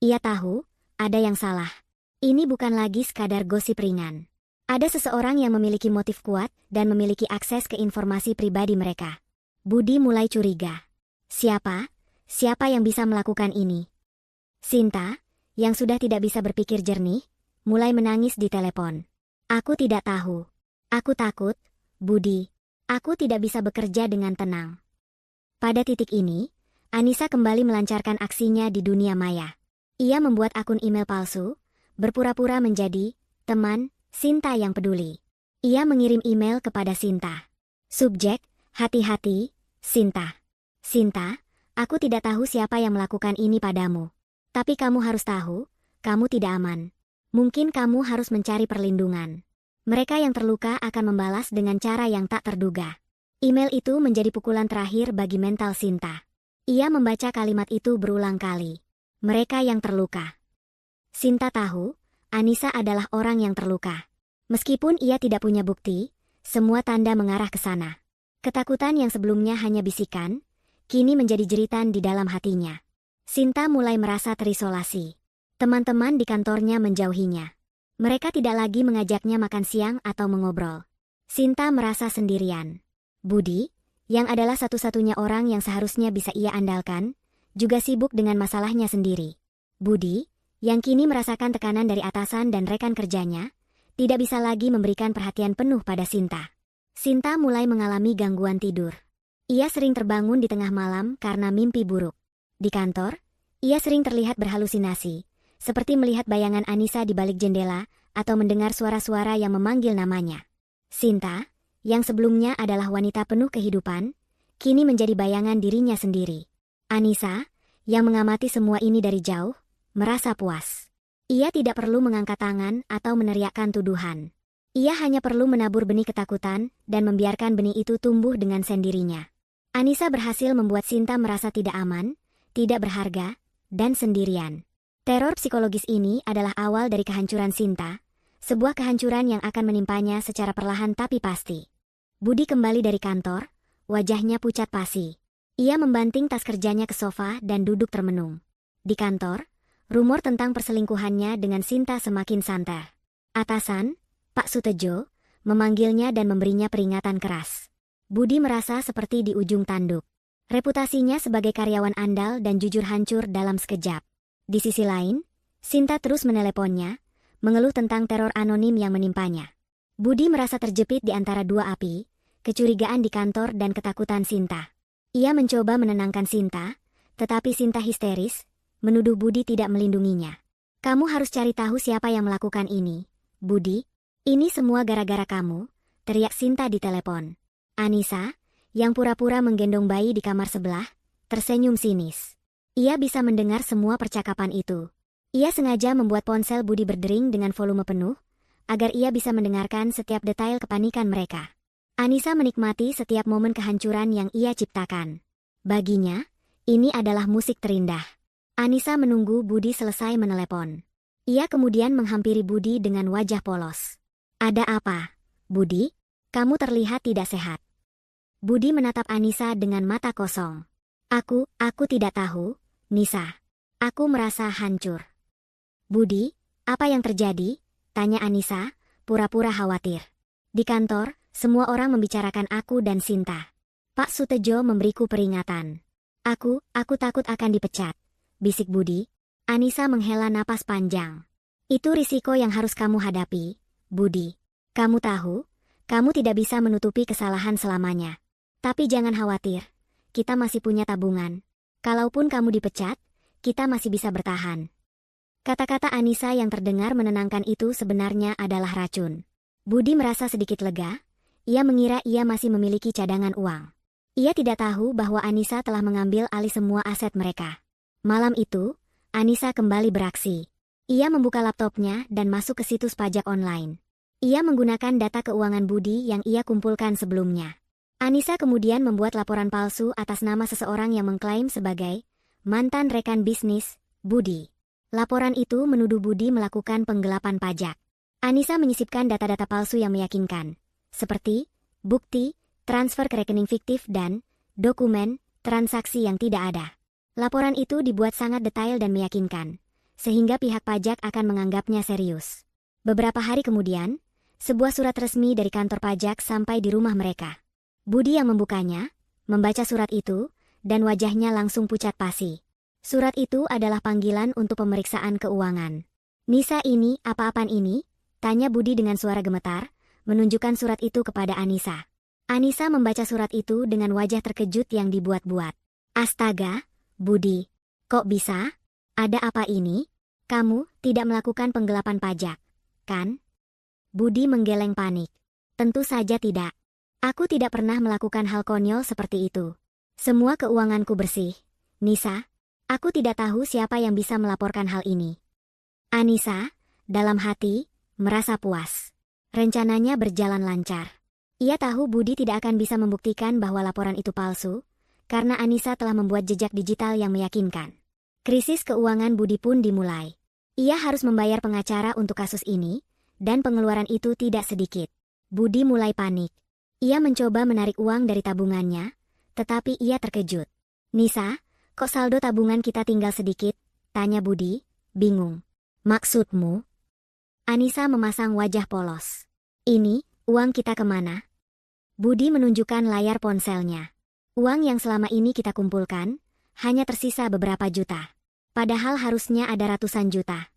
Ia tahu, ada yang salah. Ini bukan lagi sekadar gosip ringan. Ada seseorang yang memiliki motif kuat dan memiliki akses ke informasi pribadi mereka. Budi mulai curiga. Siapa? Siapa yang bisa melakukan ini? Sinta, yang sudah tidak bisa berpikir jernih, mulai menangis di telepon. Aku tidak tahu. Aku takut, Budi. Aku tidak bisa bekerja dengan tenang. Pada titik ini, Anissa kembali melancarkan aksinya di dunia maya. Ia membuat akun email palsu, berpura-pura menjadi teman Sinta yang peduli. Ia mengirim email kepada Sinta. Subjek, hati-hati, Sinta. Sinta, aku tidak tahu siapa yang melakukan ini padamu. Tapi kamu harus tahu, kamu tidak aman. Mungkin kamu harus mencari perlindungan. Mereka yang terluka akan membalas dengan cara yang tak terduga. Email itu menjadi pukulan terakhir bagi mental Sinta. Ia membaca kalimat itu berulang kali. Mereka yang terluka. Sinta tahu, Anissa adalah orang yang terluka. Meskipun ia tidak punya bukti, semua tanda mengarah ke sana. Ketakutan yang sebelumnya hanya bisikan, kini menjadi jeritan di dalam hatinya. Sinta mulai merasa terisolasi. Teman-teman di kantornya menjauhinya. Mereka tidak lagi mengajaknya makan siang atau mengobrol. Sinta merasa sendirian. Budi, yang adalah satu-satunya orang yang seharusnya bisa ia andalkan, juga sibuk dengan masalahnya sendiri. Budi, yang kini merasakan tekanan dari atasan dan rekan kerjanya, tidak bisa lagi memberikan perhatian penuh pada Sinta. Sinta mulai mengalami gangguan tidur. Ia sering terbangun di tengah malam karena mimpi buruk. Di kantor, ia sering terlihat berhalusinasi, seperti melihat bayangan Anissa di balik jendela atau mendengar suara-suara yang memanggil namanya. Sinta, yang sebelumnya adalah wanita penuh kehidupan, kini menjadi bayangan dirinya sendiri. Anissa, yang mengamati semua ini dari jauh, merasa puas. Ia tidak perlu mengangkat tangan atau meneriakkan tuduhan. Ia hanya perlu menabur benih ketakutan dan membiarkan benih itu tumbuh dengan sendirinya. Anissa berhasil membuat Sinta merasa tidak aman, tidak berharga, dan sendirian. Teror psikologis ini adalah awal dari kehancuran Sinta, sebuah kehancuran yang akan menimpanya secara perlahan tapi pasti. Budi kembali dari kantor, wajahnya pucat pasi. Ia membanting tas kerjanya ke sofa dan duduk termenung. Di kantor, rumor tentang perselingkuhannya dengan Sinta semakin santer. Atasan, Pak Sutejo, memanggilnya dan memberinya peringatan keras. Budi merasa seperti di ujung tanduk. Reputasinya sebagai karyawan andal dan jujur hancur dalam sekejap. Di sisi lain, Sinta terus meneleponnya, mengeluh tentang teror anonim yang menimpanya. Budi merasa terjepit di antara dua api, kecurigaan di kantor dan ketakutan Sinta. Ia mencoba menenangkan Sinta, tetapi Sinta histeris, menuduh Budi tidak melindunginya. Kamu harus cari tahu siapa yang melakukan ini, Budi. Ini semua gara-gara kamu, teriak Sinta di telepon. Anissa, yang pura-pura menggendong bayi di kamar sebelah, tersenyum sinis. Ia bisa mendengar semua percakapan itu. Ia sengaja membuat ponsel Budi berdering dengan volume penuh, agar ia bisa mendengarkan setiap detail kepanikan mereka. Anissa menikmati setiap momen kehancuran yang ia ciptakan. Baginya, ini adalah musik terindah. Anissa menunggu Budi selesai menelepon. Ia kemudian menghampiri Budi dengan wajah polos. Ada apa, Budi? Kamu terlihat tidak sehat. Budi menatap Anissa dengan mata kosong. Aku tidak tahu, Nisa. Aku merasa hancur. Budi, apa yang terjadi? Tanya Anissa, pura-pura khawatir. Di kantor, semua orang membicarakan aku dan Sinta. Pak Sutejo memberiku peringatan. Aku takut akan dipecat, bisik Budi. Anissa menghela napas panjang. Itu risiko yang harus kamu hadapi, Budi. Kamu tahu, kamu tidak bisa menutupi kesalahan selamanya. Tapi jangan khawatir, kita masih punya tabungan. Kalaupun kamu dipecat, kita masih bisa bertahan. Kata-kata Anissa yang terdengar menenangkan itu sebenarnya adalah racun. Budi merasa sedikit lega. Ia mengira ia masih memiliki cadangan uang. Ia tidak tahu bahwa Anissa telah mengambil alih semua aset mereka. Malam itu, Anissa kembali beraksi. Ia membuka laptopnya dan masuk ke situs pajak online. Ia menggunakan data keuangan Budi yang ia kumpulkan sebelumnya. Anissa kemudian membuat laporan palsu atas nama seseorang yang mengklaim sebagai mantan rekan bisnis, Budi. Laporan itu menuduh Budi melakukan penggelapan pajak. Anissa menyisipkan data-data palsu yang meyakinkan, seperti bukti, transfer ke rekening fiktif dan dokumen, transaksi yang tidak ada. Laporan itu dibuat sangat detail dan meyakinkan, sehingga pihak pajak akan menganggapnya serius. Beberapa hari kemudian, sebuah surat resmi dari kantor pajak sampai di rumah mereka. Budi yang membukanya, membaca surat itu, dan wajahnya langsung pucat pasi. Surat itu adalah panggilan untuk pemeriksaan keuangan. "Nisa, ini apa-apaan ini?" tanya Budi dengan suara gemetar, menunjukkan surat itu kepada Anissa. Anissa membaca surat itu dengan wajah terkejut yang dibuat-buat. "Astaga, Budi, kok bisa? Ada apa ini? Kamu tidak melakukan penggelapan pajak, kan?" Budi menggeleng panik. "Tentu saja tidak. Aku tidak pernah melakukan hal konyol seperti itu. Semua keuanganku bersih. Nisa, aku tidak tahu siapa yang bisa melaporkan hal ini." Anissa, dalam hati, merasa puas. Rencananya berjalan lancar. Ia tahu Budi tidak akan bisa membuktikan bahwa laporan itu palsu, karena Anissa telah membuat jejak digital yang meyakinkan. Krisis keuangan Budi pun dimulai. Ia harus membayar pengacara untuk kasus ini, dan pengeluaran itu tidak sedikit. Budi mulai panik. Ia mencoba menarik uang dari tabungannya, tetapi ia terkejut. "Nisa, kok saldo tabungan kita tinggal sedikit?" tanya Budi, bingung. "Maksudmu?" Anissa memasang wajah polos. "Ini, uang kita kemana?" Budi menunjukkan layar ponselnya. "Uang yang selama ini kita kumpulkan, hanya tersisa beberapa juta. Padahal harusnya ada ratusan juta."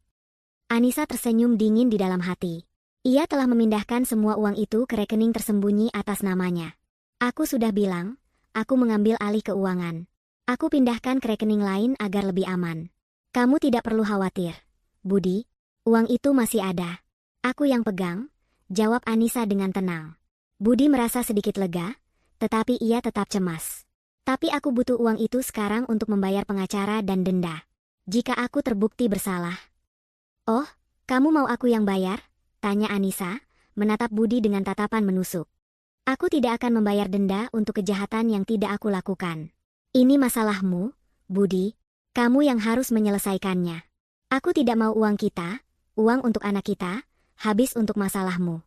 Anissa tersenyum dingin di dalam hati. Ia telah memindahkan semua uang itu ke rekening tersembunyi atas namanya. "Aku sudah bilang, aku mengambil alih keuangan. Aku pindahkan ke rekening lain agar lebih aman. Kamu tidak perlu khawatir, Budi. Uang itu masih ada. Aku yang pegang," jawab Anissa dengan tenang. Budi merasa sedikit lega, tetapi ia tetap cemas. "Tapi aku butuh uang itu sekarang untuk membayar pengacara dan denda. Jika aku terbukti bersalah." "Oh, kamu mau aku yang bayar?" tanya Anissa, menatap Budi dengan tatapan menusuk. "Aku tidak akan membayar denda untuk kejahatan yang tidak aku lakukan. Ini masalahmu, Budi. Kamu yang harus menyelesaikannya. Aku tidak mau uang kita, uang untuk anak kita, habis untuk masalahmu."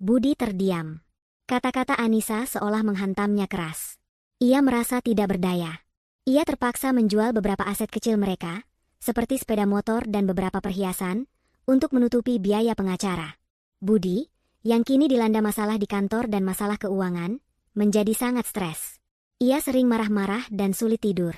Budi terdiam. Kata-kata Anissa seolah menghantamnya keras. Ia merasa tidak berdaya. Ia terpaksa menjual beberapa aset kecil mereka, seperti sepeda motor dan beberapa perhiasan, untuk menutupi biaya pengacara. Budi, yang kini dilanda masalah di kantor dan masalah keuangan, menjadi sangat stres. Ia sering marah-marah dan sulit tidur.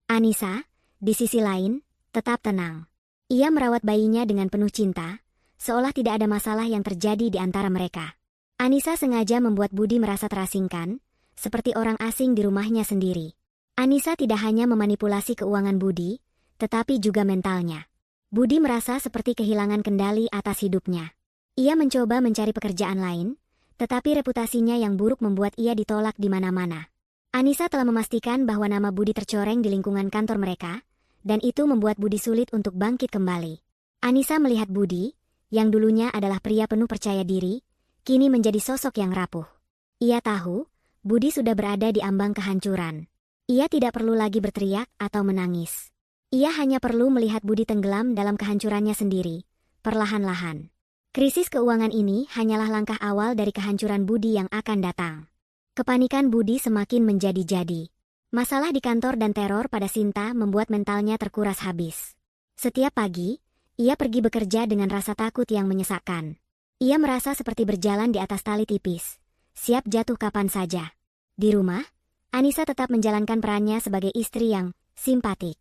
Anissa, di sisi lain, tetap tenang. Ia merawat bayinya dengan penuh cinta, seolah tidak ada masalah yang terjadi di antara mereka. Anissa sengaja membuat Budi merasa terasingkan, seperti orang asing di rumahnya sendiri. Anissa tidak hanya memanipulasi keuangan Budi, tetapi juga mentalnya. Budi merasa seperti kehilangan kendali atas hidupnya. Ia mencoba mencari pekerjaan lain, tetapi reputasinya yang buruk membuat ia ditolak di mana-mana. Anissa telah memastikan bahwa nama Budi tercoreng di lingkungan kantor mereka, dan itu membuat Budi sulit untuk bangkit kembali. Anissa melihat Budi, yang dulunya adalah pria penuh percaya diri, kini menjadi sosok yang rapuh. Ia tahu, Budi sudah berada di ambang kehancuran. Ia tidak perlu lagi berteriak atau menangis. Ia hanya perlu melihat Budi tenggelam dalam kehancurannya sendiri, perlahan-lahan. Krisis keuangan ini hanyalah langkah awal dari kehancuran Budi yang akan datang. Kepanikan Budi semakin menjadi-jadi. Masalah di kantor dan teror pada Sinta membuat mentalnya terkuras habis. Setiap pagi, ia pergi bekerja dengan rasa takut yang menyesakkan. Ia merasa seperti berjalan di atas tali tipis, siap jatuh kapan saja. Di rumah, Anissa tetap menjalankan perannya sebagai istri yang simpatik.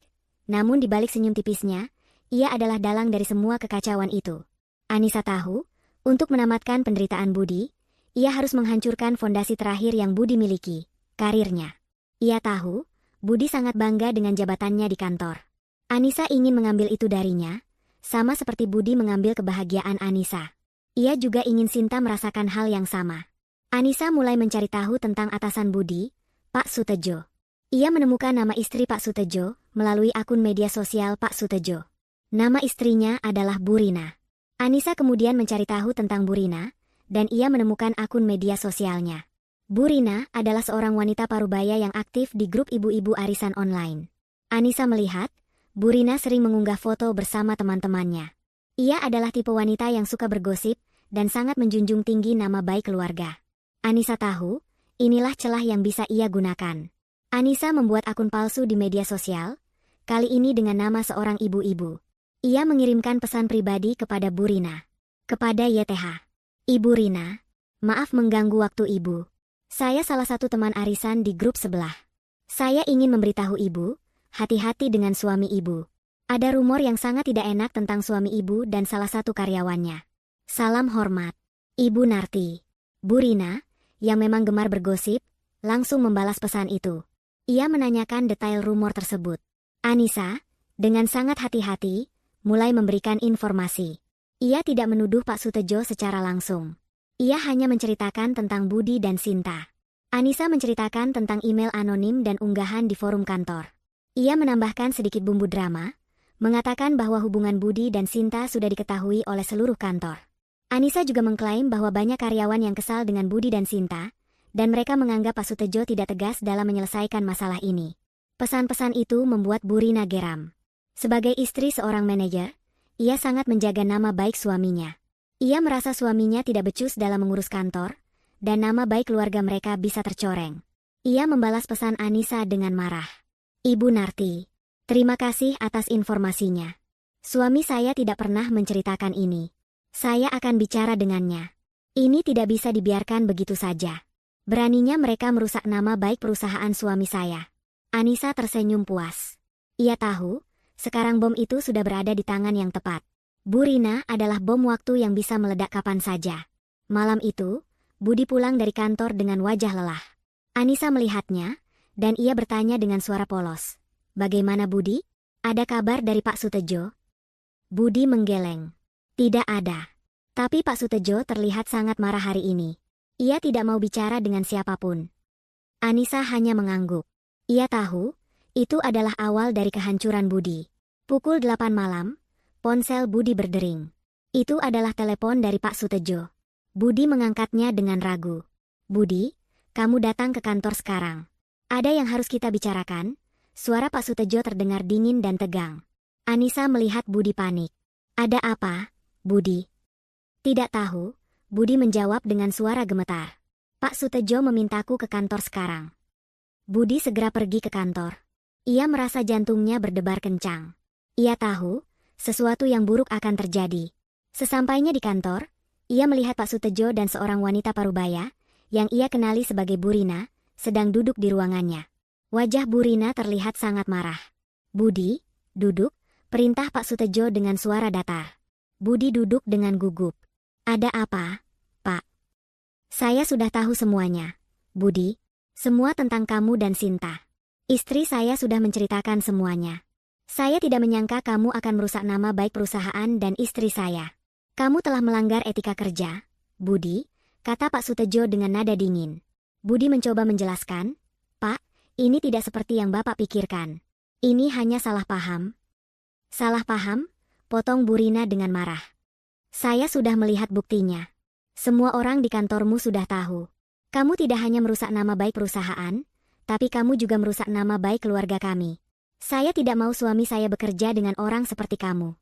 Namun di balik senyum tipisnya, ia adalah dalang dari semua kekacauan itu. Anissa tahu, untuk menamatkan penderitaan Budi, ia harus menghancurkan fondasi terakhir yang Budi miliki, karirnya. Ia tahu, Budi sangat bangga dengan jabatannya di kantor. Anissa ingin mengambil itu darinya, sama seperti Budi mengambil kebahagiaan Anissa. Ia juga ingin Sinta merasakan hal yang sama. Anissa mulai mencari tahu tentang atasan Budi, Pak Sutejo. Ia menemukan nama istri Pak Sutejo melalui akun media sosial Pak Sutejo. Nama istrinya adalah Burina. Anissa kemudian mencari tahu tentang Burina, dan ia menemukan akun media sosialnya. Burina adalah seorang wanita parubaya yang aktif di grup ibu-ibu arisan online. Anissa melihat, Bu Rina sering mengunggah foto bersama teman-temannya. Ia adalah tipe wanita yang suka bergosip dan sangat menjunjung tinggi nama baik keluarga. Anissa tahu, inilah celah yang bisa ia gunakan. Anissa membuat akun palsu di media sosial, kali ini dengan nama seorang ibu-ibu. Ia mengirimkan pesan pribadi kepada Bu Rina. Kepada YTH. Ibu Rina, maaf mengganggu waktu ibu. Saya salah satu teman arisan di grup sebelah. Saya ingin memberitahu ibu, hati-hati dengan suami ibu. Ada rumor yang sangat tidak enak tentang suami ibu dan salah satu karyawannya. Salam hormat, Ibu Narti. Bu Rina, yang memang gemar bergosip, langsung membalas pesan itu. Ia menanyakan detail rumor tersebut. Anissa, dengan sangat hati-hati, mulai memberikan informasi. Ia tidak menuduh Pak Sutejo secara langsung. Ia hanya menceritakan tentang Budi dan Sinta. Anissa menceritakan tentang email anonim dan unggahan di forum kantor. Ia menambahkan sedikit bumbu drama, mengatakan bahwa hubungan Budi dan Sinta sudah diketahui oleh seluruh kantor. Anissa juga mengklaim bahwa banyak karyawan yang kesal dengan Budi dan Sinta, dan mereka menganggap Pak Sutejo tidak tegas dalam menyelesaikan masalah ini. Pesan-pesan itu membuat Bu Rina geram. Sebagai istri seorang manajer, ia sangat menjaga nama baik suaminya. Ia merasa suaminya tidak becus dalam mengurus kantor, dan nama baik keluarga mereka bisa tercoreng. Ia membalas pesan Anissa dengan marah. Ibu Narti, terima kasih atas informasinya. Suami saya tidak pernah menceritakan ini. Saya akan bicara dengannya. Ini tidak bisa dibiarkan begitu saja. Beraninya mereka merusak nama baik perusahaan suami saya. Anissa tersenyum puas. Ia tahu, sekarang bom itu sudah berada di tangan yang tepat. Bu Rina adalah bom waktu yang bisa meledak kapan saja. Malam itu, Budi pulang dari kantor dengan wajah lelah. Anissa melihatnya, dan ia bertanya dengan suara polos. Bagaimana Budi? Ada kabar dari Pak Sutejo? Budi menggeleng. Tidak ada. Tapi Pak Sutejo terlihat sangat marah hari ini. Ia tidak mau bicara dengan siapapun. Anissa hanya mengangguk. Ia tahu, itu adalah awal dari kehancuran Budi. Pukul 8 malam, ponsel Budi berdering. Itu adalah telepon dari Pak Sutejo. Budi mengangkatnya dengan ragu. Budi, kamu datang ke kantor sekarang. Ada yang harus kita bicarakan. Suara Pak Sutejo terdengar dingin dan tegang. Anissa melihat Budi panik. Ada apa, Budi? Tidak tahu, Budi menjawab dengan suara gemetar. Pak Sutejo memintaku ke kantor sekarang. Budi segera pergi ke kantor. Ia merasa jantungnya berdebar kencang. Ia tahu, sesuatu yang buruk akan terjadi. Sesampainya di kantor, ia melihat Pak Sutejo dan seorang wanita parubaya, yang ia kenali sebagai Bu Rina, sedang duduk di ruangannya. Wajah Bu Rina terlihat sangat marah. Budi, duduk, perintah Pak Sutejo dengan suara datar. Budi duduk dengan gugup. Ada apa, Pak? Saya sudah tahu semuanya, Budi. Semua tentang kamu dan Sinta. Istri saya sudah menceritakan semuanya. Saya tidak menyangka kamu akan merusak nama baik perusahaan dan istri saya. Kamu telah melanggar etika kerja, Budi, kata Pak Sutejo dengan nada dingin. Budi mencoba menjelaskan, Pak, ini tidak seperti yang Bapak pikirkan. Ini hanya salah paham. Salah paham? Potong Bu Rina dengan marah. Saya sudah melihat buktinya. Semua orang di kantormu sudah tahu. Kamu tidak hanya merusak nama baik perusahaan, tapi kamu juga merusak nama baik keluarga kami. Saya tidak mau suami saya bekerja dengan orang seperti kamu.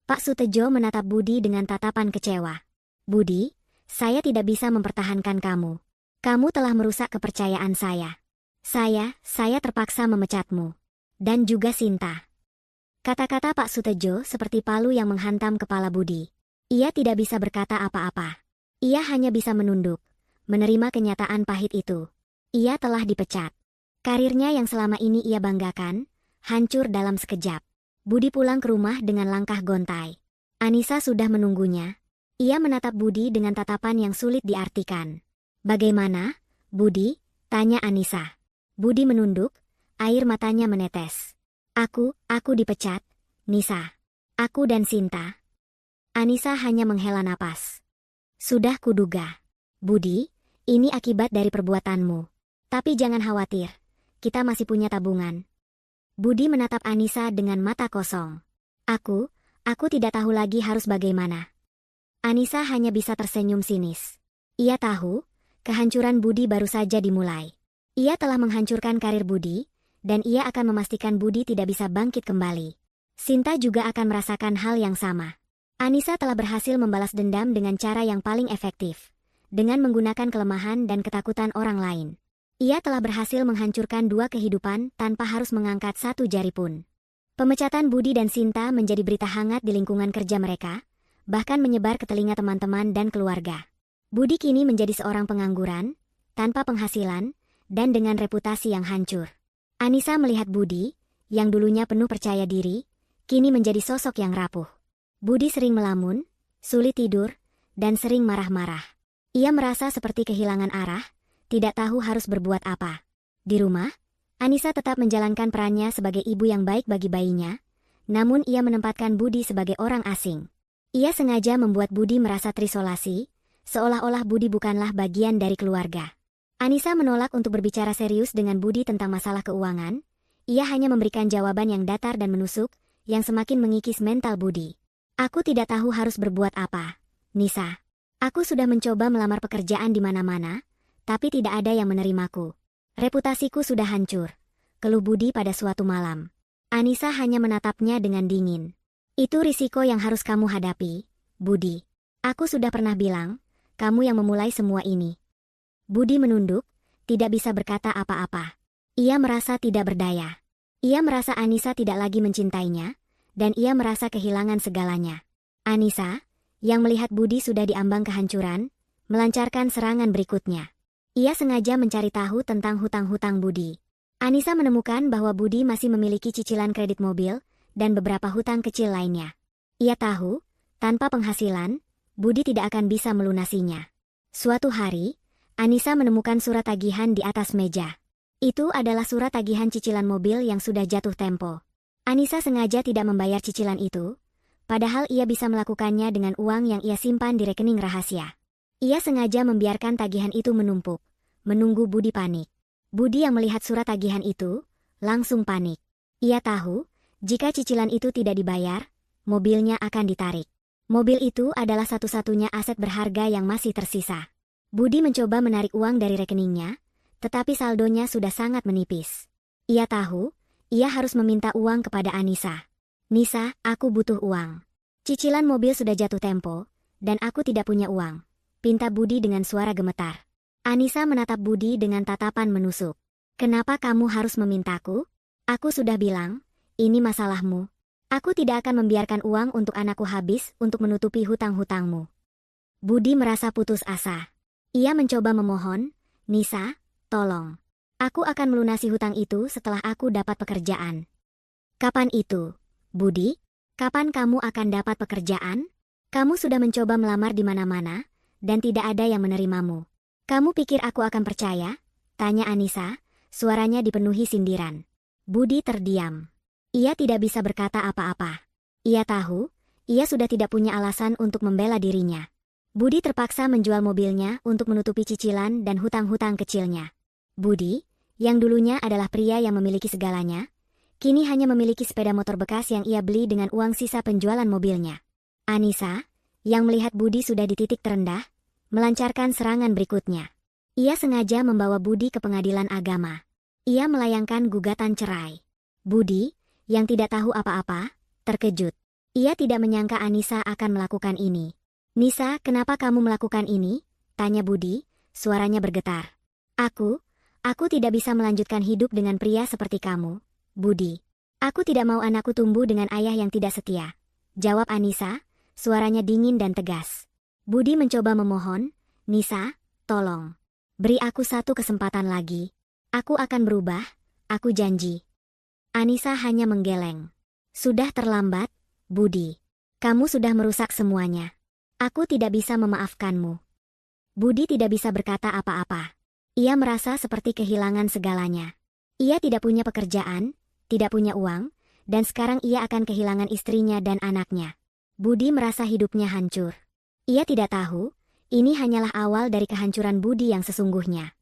Pak Sutejo menatap Budi dengan tatapan kecewa. Budi, saya tidak bisa mempertahankan kamu. Kamu telah merusak kepercayaan saya. Saya terpaksa memecatmu. Dan juga Sinta. Kata-kata Pak Sutejo seperti palu yang menghantam kepala Budi. Ia tidak bisa berkata apa-apa. Ia hanya bisa menunduk, menerima kenyataan pahit itu. Ia telah dipecat. Karirnya yang selama ini ia banggakan, hancur dalam sekejap. Budi pulang ke rumah dengan langkah gontai. Anissa sudah menunggunya. Ia menatap Budi dengan tatapan yang sulit diartikan. Bagaimana, Budi? Tanya Anissa. Budi menunduk, air matanya menetes. Aku dipecat, Nisa. Aku dan Sinta. Anissa hanya menghela napas. Sudah kuduga. Budi, ini akibat dari perbuatanmu. Tapi jangan khawatir, kita masih punya tabungan. Budi menatap Anissa dengan mata kosong. Aku tidak tahu lagi harus bagaimana. Anissa hanya bisa tersenyum sinis. Ia tahu, kehancuran Budi baru saja dimulai. Ia telah menghancurkan karir Budi, dan ia akan memastikan Budi tidak bisa bangkit kembali. Sinta juga akan merasakan hal yang sama. Anissa telah berhasil membalas dendam dengan cara yang paling efektif, dengan menggunakan kelemahan dan ketakutan orang lain. Ia telah berhasil menghancurkan 2 kehidupan tanpa harus mengangkat 1 jari pun. Pemecatan Budi dan Sinta menjadi berita hangat di lingkungan kerja mereka, bahkan menyebar ke telinga teman-teman dan keluarga. Budi kini menjadi seorang pengangguran, tanpa penghasilan, dan dengan reputasi yang hancur. Anissa melihat Budi, yang dulunya penuh percaya diri, kini menjadi sosok yang rapuh. Budi sering melamun, sulit tidur, dan sering marah-marah. Ia merasa seperti kehilangan arah, tidak tahu harus berbuat apa. Di rumah, Anissa tetap menjalankan perannya sebagai ibu yang baik bagi bayinya, namun ia menempatkan Budi sebagai orang asing. Ia sengaja membuat Budi merasa terisolasi, seolah-olah Budi bukanlah bagian dari keluarga. Anissa menolak untuk berbicara serius dengan Budi tentang masalah keuangan. Ia hanya memberikan jawaban yang datar dan menusuk, yang semakin mengikis mental Budi. Aku tidak tahu harus berbuat apa, Nisa. Aku sudah mencoba melamar pekerjaan di mana-mana, tapi tidak ada yang menerimaku. Reputasiku sudah hancur, keluh Budi pada suatu malam. Anissa hanya menatapnya dengan dingin. Itu risiko yang harus kamu hadapi, Budi. Aku sudah pernah bilang, kamu yang memulai semua ini. Budi menunduk, tidak bisa berkata apa-apa. Ia merasa tidak berdaya. Ia merasa Anissa tidak lagi mencintainya, dan ia merasa kehilangan segalanya. Anissa, yang melihat Budi sudah diambang kehancuran, melancarkan serangan berikutnya. Ia sengaja mencari tahu tentang hutang-hutang Budi. Anissa menemukan bahwa Budi masih memiliki cicilan kredit mobil, dan beberapa hutang kecil lainnya. Ia tahu, tanpa penghasilan, Budi tidak akan bisa melunasinya. Suatu hari, Anissa menemukan surat tagihan di atas meja. Itu adalah surat tagihan cicilan mobil yang sudah jatuh tempo. Anissa sengaja tidak membayar cicilan itu, padahal ia bisa melakukannya dengan uang yang ia simpan di rekening rahasia. Ia sengaja membiarkan tagihan itu menumpuk, menunggu Budi panik. Budi yang melihat surat tagihan itu, langsung panik. Ia tahu, jika cicilan itu tidak dibayar, mobilnya akan ditarik. Mobil itu adalah satu-satunya aset berharga yang masih tersisa. Budi mencoba menarik uang dari rekeningnya, tetapi saldonya sudah sangat menipis. Ia tahu, ia harus meminta uang kepada Anissa. Nisa, aku butuh uang. Cicilan mobil sudah jatuh tempo, dan aku tidak punya uang, pinta Budi dengan suara gemetar. Anissa menatap Budi dengan tatapan menusuk. Kenapa kamu harus memintaku? Aku sudah bilang, ini masalahmu. Aku tidak akan membiarkan uang untuk anakku habis untuk menutupi hutang-hutangmu. Budi merasa putus asa. Ia mencoba memohon, Nisa, tolong. Aku akan melunasi hutang itu setelah aku dapat pekerjaan. Kapan itu, Budi? Kapan kamu akan dapat pekerjaan? Kamu sudah mencoba melamar di mana-mana, dan tidak ada yang menerimamu. Kamu pikir aku akan percaya? Tanya Anissa, suaranya dipenuhi sindiran. Budi terdiam. Ia tidak bisa berkata apa-apa. Ia tahu, ia sudah tidak punya alasan untuk membela dirinya. Budi terpaksa menjual mobilnya untuk menutupi cicilan dan hutang-hutang kecilnya. Budi, yang dulunya adalah pria yang memiliki segalanya, kini hanya memiliki sepeda motor bekas yang ia beli dengan uang sisa penjualan mobilnya. Anissa, yang melihat Budi sudah di titik terendah, melancarkan serangan berikutnya. Ia sengaja membawa Budi ke pengadilan agama. Ia melayangkan gugatan cerai. Budi, yang tidak tahu apa-apa, terkejut. Ia tidak menyangka Anissa akan melakukan ini. Nisa, kenapa kamu melakukan ini? Tanya Budi, suaranya bergetar. Aku tidak bisa melanjutkan hidup dengan pria seperti kamu, Budi. Aku tidak mau anakku tumbuh dengan ayah yang tidak setia. Jawab Anissa, suaranya dingin dan tegas. Budi mencoba memohon, Nisa, tolong. Beri aku satu kesempatan lagi. Aku akan berubah, aku janji. Anissa hanya menggeleng. Sudah terlambat, Budi. Kamu sudah merusak semuanya. Aku tidak bisa memaafkanmu. Budi tidak bisa berkata apa-apa. Ia merasa seperti kehilangan segalanya. Ia tidak punya pekerjaan, tidak punya uang, dan sekarang ia akan kehilangan istrinya dan anaknya. Budi merasa hidupnya hancur. Ia tidak tahu, ini hanyalah awal dari kehancuran Budi yang sesungguhnya.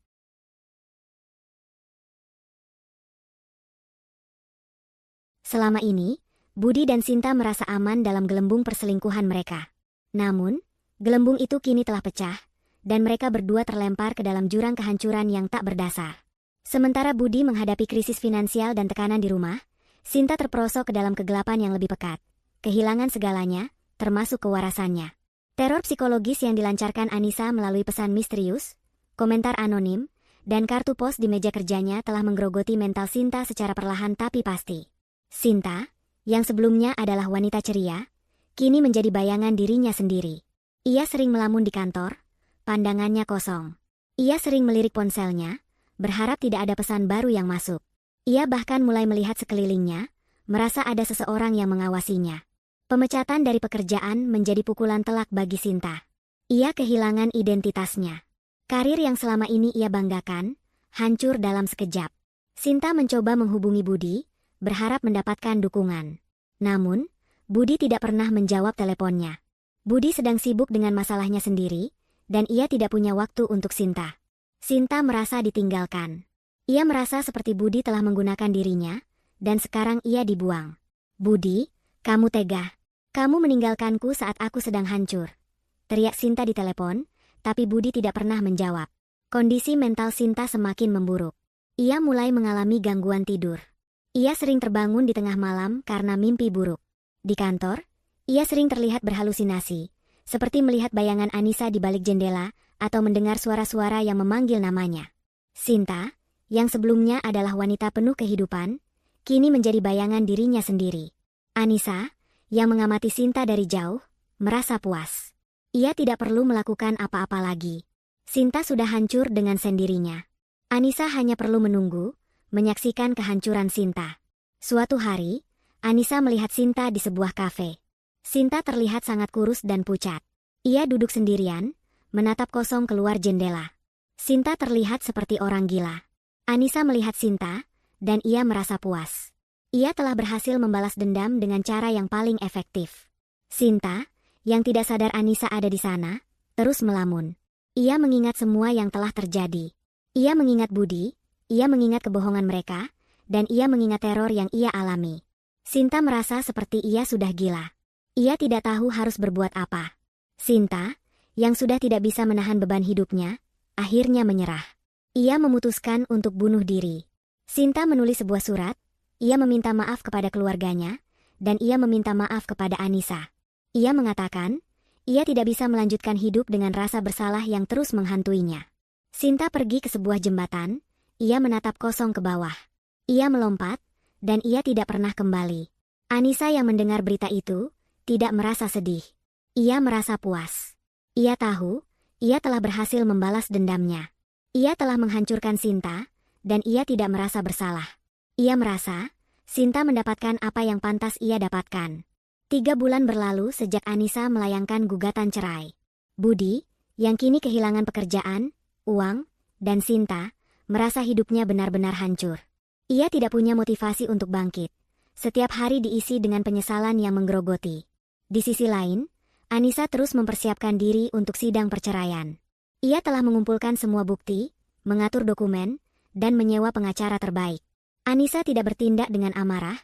Selama ini, Budi dan Sinta merasa aman dalam gelembung perselingkuhan mereka. Namun, gelembung itu kini telah pecah, dan mereka berdua terlempar ke dalam jurang kehancuran yang tak berdasar. Sementara Budi menghadapi krisis finansial dan tekanan di rumah, Sinta terperosok ke dalam kegelapan yang lebih pekat. Kehilangan segalanya, termasuk kewarasannya. Teror psikologis yang dilancarkan Anissa melalui pesan misterius, komentar anonim, dan kartu pos di meja kerjanya telah menggerogoti mental Sinta secara perlahan tapi pasti. Sinta, yang sebelumnya adalah wanita ceria, kini menjadi bayangan dirinya sendiri. Ia sering melamun di kantor, pandangannya kosong. Ia sering melirik ponselnya, berharap tidak ada pesan baru yang masuk. Ia bahkan mulai melihat sekelilingnya, merasa ada seseorang yang mengawasinya. Pemecatan dari pekerjaan menjadi pukulan telak bagi Sinta. Ia kehilangan identitasnya. Karir yang selama ini ia banggakan, hancur dalam sekejap. Sinta mencoba menghubungi Budi, berharap mendapatkan dukungan. Namun, Budi tidak pernah menjawab teleponnya. Budi sedang sibuk dengan masalahnya sendiri, dan ia tidak punya waktu untuk Sinta. Sinta merasa ditinggalkan. Ia merasa seperti Budi telah menggunakan dirinya, dan sekarang ia dibuang. "Budi, kamu tega. Kamu meninggalkanku saat aku sedang hancur," teriak Sinta di telepon, tapi Budi tidak pernah menjawab. Kondisi mental Sinta semakin memburuk. Ia mulai mengalami gangguan tidur. Ia sering terbangun di tengah malam karena mimpi buruk. Di kantor, ia sering terlihat berhalusinasi, seperti melihat bayangan Anissa di balik jendela atau mendengar suara-suara yang memanggil namanya. Sinta, yang sebelumnya adalah wanita penuh kehidupan, kini menjadi bayangan dirinya sendiri. Anissa, yang mengamati Sinta dari jauh, merasa puas. Ia tidak perlu melakukan apa-apa lagi. Sinta sudah hancur dengan sendirinya. Anissa hanya perlu menunggu, menyaksikan kehancuran Sinta. Suatu hari, Anissa melihat Sinta di sebuah kafe. Sinta terlihat sangat kurus dan pucat. Ia duduk sendirian, menatap kosong keluar jendela. Sinta terlihat seperti orang gila. Anissa melihat Sinta, dan ia merasa puas. Ia telah berhasil membalas dendam dengan cara yang paling efektif. Sinta, yang tidak sadar Anissa ada di sana, terus melamun. Ia mengingat semua yang telah terjadi. Ia mengingat Budi, ia mengingat kebohongan mereka, dan ia mengingat teror yang ia alami. Sinta merasa seperti ia sudah gila. Ia tidak tahu harus berbuat apa. Sinta, yang sudah tidak bisa menahan beban hidupnya, akhirnya menyerah. Ia memutuskan untuk bunuh diri. Sinta menulis sebuah surat, ia meminta maaf kepada keluarganya, dan ia meminta maaf kepada Anissa. Ia mengatakan, ia tidak bisa melanjutkan hidup dengan rasa bersalah yang terus menghantuinya. Sinta pergi ke sebuah jembatan, ia menatap kosong ke bawah. Ia melompat, dan ia tidak pernah kembali. Anissa yang mendengar berita itu, tidak merasa sedih. Ia merasa puas. Ia tahu, ia telah berhasil membalas dendamnya. Ia telah menghancurkan Sinta, dan ia tidak merasa bersalah. Ia merasa, Sinta mendapatkan apa yang pantas ia dapatkan. 3 bulan berlalu sejak Anissa melayangkan gugatan cerai. Budi, yang kini kehilangan pekerjaan, uang, dan Sinta, merasa hidupnya benar-benar hancur. Ia tidak punya motivasi untuk bangkit. Setiap hari diisi dengan penyesalan yang menggerogoti. Di sisi lain, Anissa terus mempersiapkan diri untuk sidang perceraian. Ia telah mengumpulkan semua bukti, mengatur dokumen, dan menyewa pengacara terbaik. Anissa tidak bertindak dengan amarah,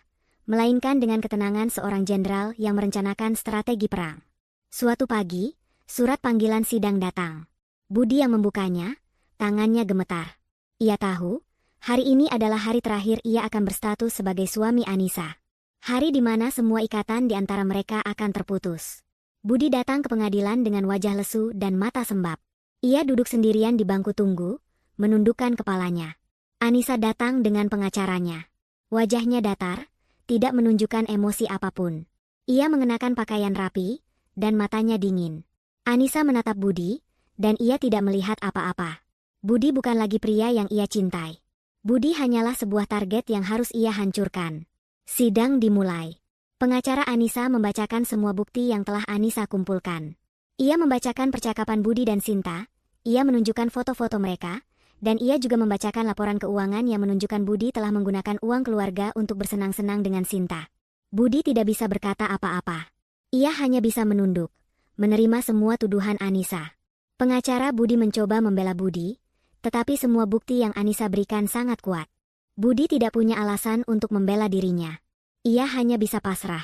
melainkan dengan ketenangan seorang jenderal yang merencanakan strategi perang. Suatu pagi, surat panggilan sidang datang. Budi yang membukanya, tangannya gemetar. Ia tahu, hari ini adalah hari terakhir ia akan berstatus sebagai suami Anissa. Hari di mana semua ikatan di antara mereka akan terputus. Budi datang ke pengadilan dengan wajah lesu dan mata sembab. Ia duduk sendirian di bangku tunggu, menundukkan kepalanya. Anissa datang dengan pengacaranya. Wajahnya datar, tidak menunjukkan emosi apapun. Ia mengenakan pakaian rapi, dan matanya dingin. Anissa menatap Budi, dan ia tidak melihat apa-apa. Budi bukan lagi pria yang ia cintai. Budi hanyalah sebuah target yang harus ia hancurkan. Sidang dimulai. Pengacara Anissa membacakan semua bukti yang telah Anissa kumpulkan. Ia membacakan percakapan Budi dan Sinta, ia menunjukkan foto-foto mereka, dan ia juga membacakan laporan keuangan yang menunjukkan Budi telah menggunakan uang keluarga untuk bersenang-senang dengan Sinta. Budi tidak bisa berkata apa-apa. Ia hanya bisa menunduk, menerima semua tuduhan Anissa. Pengacara Budi mencoba membela Budi, tetapi semua bukti yang Anissa berikan sangat kuat. Budi tidak punya alasan untuk membela dirinya. Ia hanya bisa pasrah.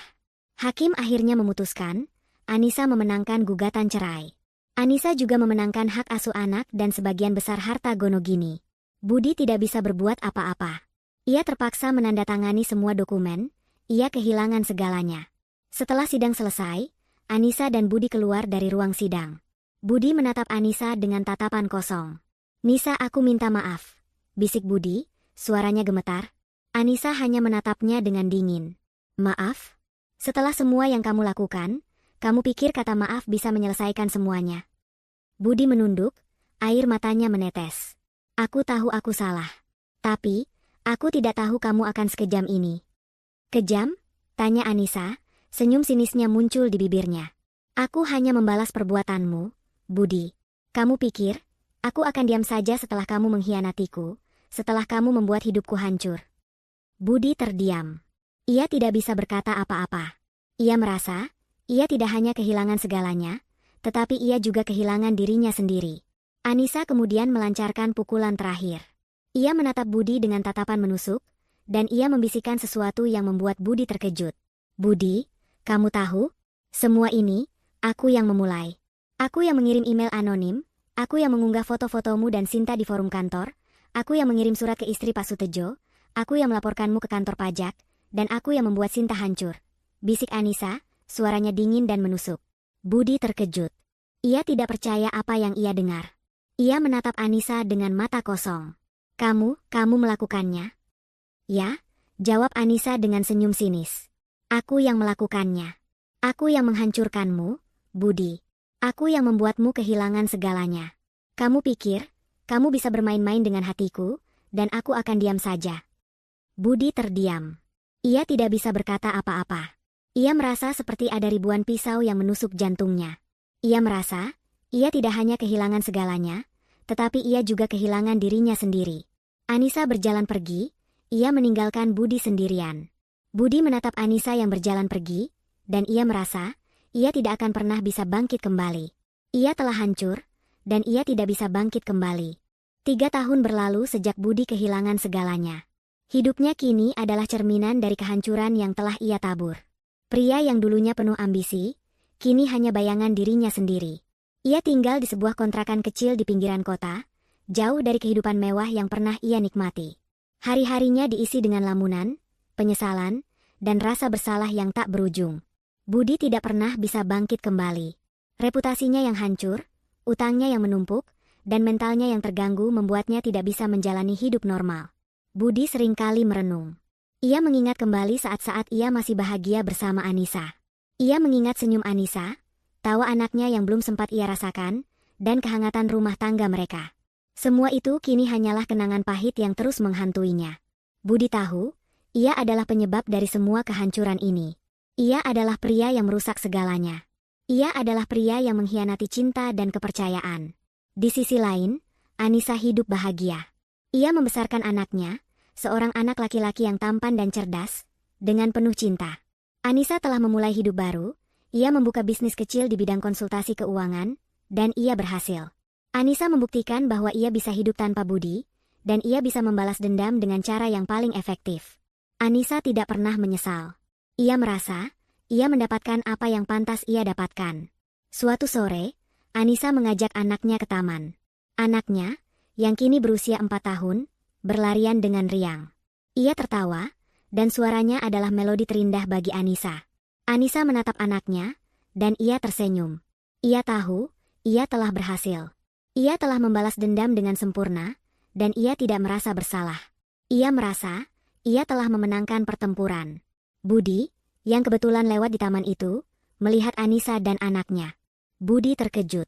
Hakim akhirnya memutuskan, Anissa memenangkan gugatan cerai. Anissa juga memenangkan hak asuh anak dan sebagian besar harta Gonogini. Budi tidak bisa berbuat apa-apa. Ia terpaksa menandatangani semua dokumen, ia kehilangan segalanya. Setelah sidang selesai, Anissa dan Budi keluar dari ruang sidang. Budi menatap Anissa dengan tatapan kosong. "Nisa, aku minta maaf," bisik Budi, suaranya gemetar. Anissa hanya menatapnya dengan dingin. "Maaf? Setelah semua yang kamu lakukan, kamu pikir kata maaf bisa menyelesaikan semuanya?" Budi menunduk, air matanya menetes. "Aku tahu aku salah. Tapi, aku tidak tahu kamu akan sekejam ini." "Kejam?" tanya Anissa, senyum sinisnya muncul di bibirnya. "Aku hanya membalas perbuatanmu, Budi. Kamu pikir, aku akan diam saja setelah kamu mengkhianatiku, setelah kamu membuat hidupku hancur?" Budi terdiam. Ia tidak bisa berkata apa-apa. Ia merasa, ia tidak hanya kehilangan segalanya, tetapi ia juga kehilangan dirinya sendiri. Anissa kemudian melancarkan pukulan terakhir. Ia menatap Budi dengan tatapan menusuk, dan ia membisikkan sesuatu yang membuat Budi terkejut. "Budi, kamu tahu? Semua ini, aku yang memulai. Aku yang mengirim email anonim, aku yang mengunggah foto-fotomu dan Sinta di forum kantor, aku yang mengirim surat ke istri Pak Sutejo, aku yang melaporkanmu ke kantor pajak, dan aku yang membuat Sinta hancur," bisik Anissa, suaranya dingin dan menusuk. Budi terkejut. Ia tidak percaya apa yang ia dengar. Ia menatap Anissa dengan mata kosong. Kamu melakukannya?" "Ya," jawab Anissa dengan senyum sinis. "Aku yang melakukannya. Aku yang menghancurkanmu, Budi. Aku yang membuatmu kehilangan segalanya. Kamu pikir, kamu bisa bermain-main dengan hatiku, dan aku akan diam saja?" Budi terdiam. Ia tidak bisa berkata apa-apa. Ia merasa seperti ada ribuan pisau yang menusuk jantungnya. Ia merasa, ia tidak hanya kehilangan segalanya, tetapi ia juga kehilangan dirinya sendiri. Anissa berjalan pergi, ia meninggalkan Budi sendirian. Budi menatap Anissa yang berjalan pergi, dan ia merasa, ia tidak akan pernah bisa bangkit kembali. Ia telah hancur, dan ia tidak bisa bangkit kembali. 3 tahun berlalu sejak Budi kehilangan segalanya. Hidupnya kini adalah cerminan dari kehancuran yang telah ia tabur. Pria yang dulunya penuh ambisi, kini hanya bayangan dirinya sendiri. Ia tinggal di sebuah kontrakan kecil di pinggiran kota, jauh dari kehidupan mewah yang pernah ia nikmati. Hari-harinya diisi dengan lamunan, penyesalan, dan rasa bersalah yang tak berujung. Budi tidak pernah bisa bangkit kembali. Reputasinya yang hancur, utangnya yang menumpuk, dan mentalnya yang terganggu membuatnya tidak bisa menjalani hidup normal. Budi seringkali merenung. Ia mengingat kembali saat-saat ia masih bahagia bersama Anissa. Ia mengingat senyum Anissa, tawa anaknya yang belum sempat ia rasakan, dan kehangatan rumah tangga mereka. Semua itu kini hanyalah kenangan pahit yang terus menghantuinya. Budi tahu, ia adalah penyebab dari semua kehancuran ini. Ia adalah pria yang merusak segalanya. Ia adalah pria yang mengkhianati cinta dan kepercayaan. Di sisi lain, Anissa hidup bahagia. Ia membesarkan anaknya, seorang anak laki-laki yang tampan dan cerdas, dengan penuh cinta. Anissa telah memulai hidup baru. Ia membuka bisnis kecil di bidang konsultasi keuangan, dan ia berhasil. Anissa membuktikan bahwa ia bisa hidup tanpa Budi, dan ia bisa membalas dendam dengan cara yang paling efektif. Anissa tidak pernah menyesal. Ia merasa, ia mendapatkan apa yang pantas ia dapatkan. Suatu sore, Anissa mengajak anaknya ke taman. Anaknya, yang kini berusia 4 tahun, berlarian dengan riang. Ia tertawa, dan suaranya adalah melodi terindah bagi Anissa. Anissa menatap anaknya, dan ia tersenyum. Ia tahu, ia telah berhasil. Ia telah membalas dendam dengan sempurna, dan ia tidak merasa bersalah. Ia merasa, ia telah memenangkan pertempuran. Budi, yang kebetulan lewat di taman itu, melihat Anissa dan anaknya. Budi terkejut.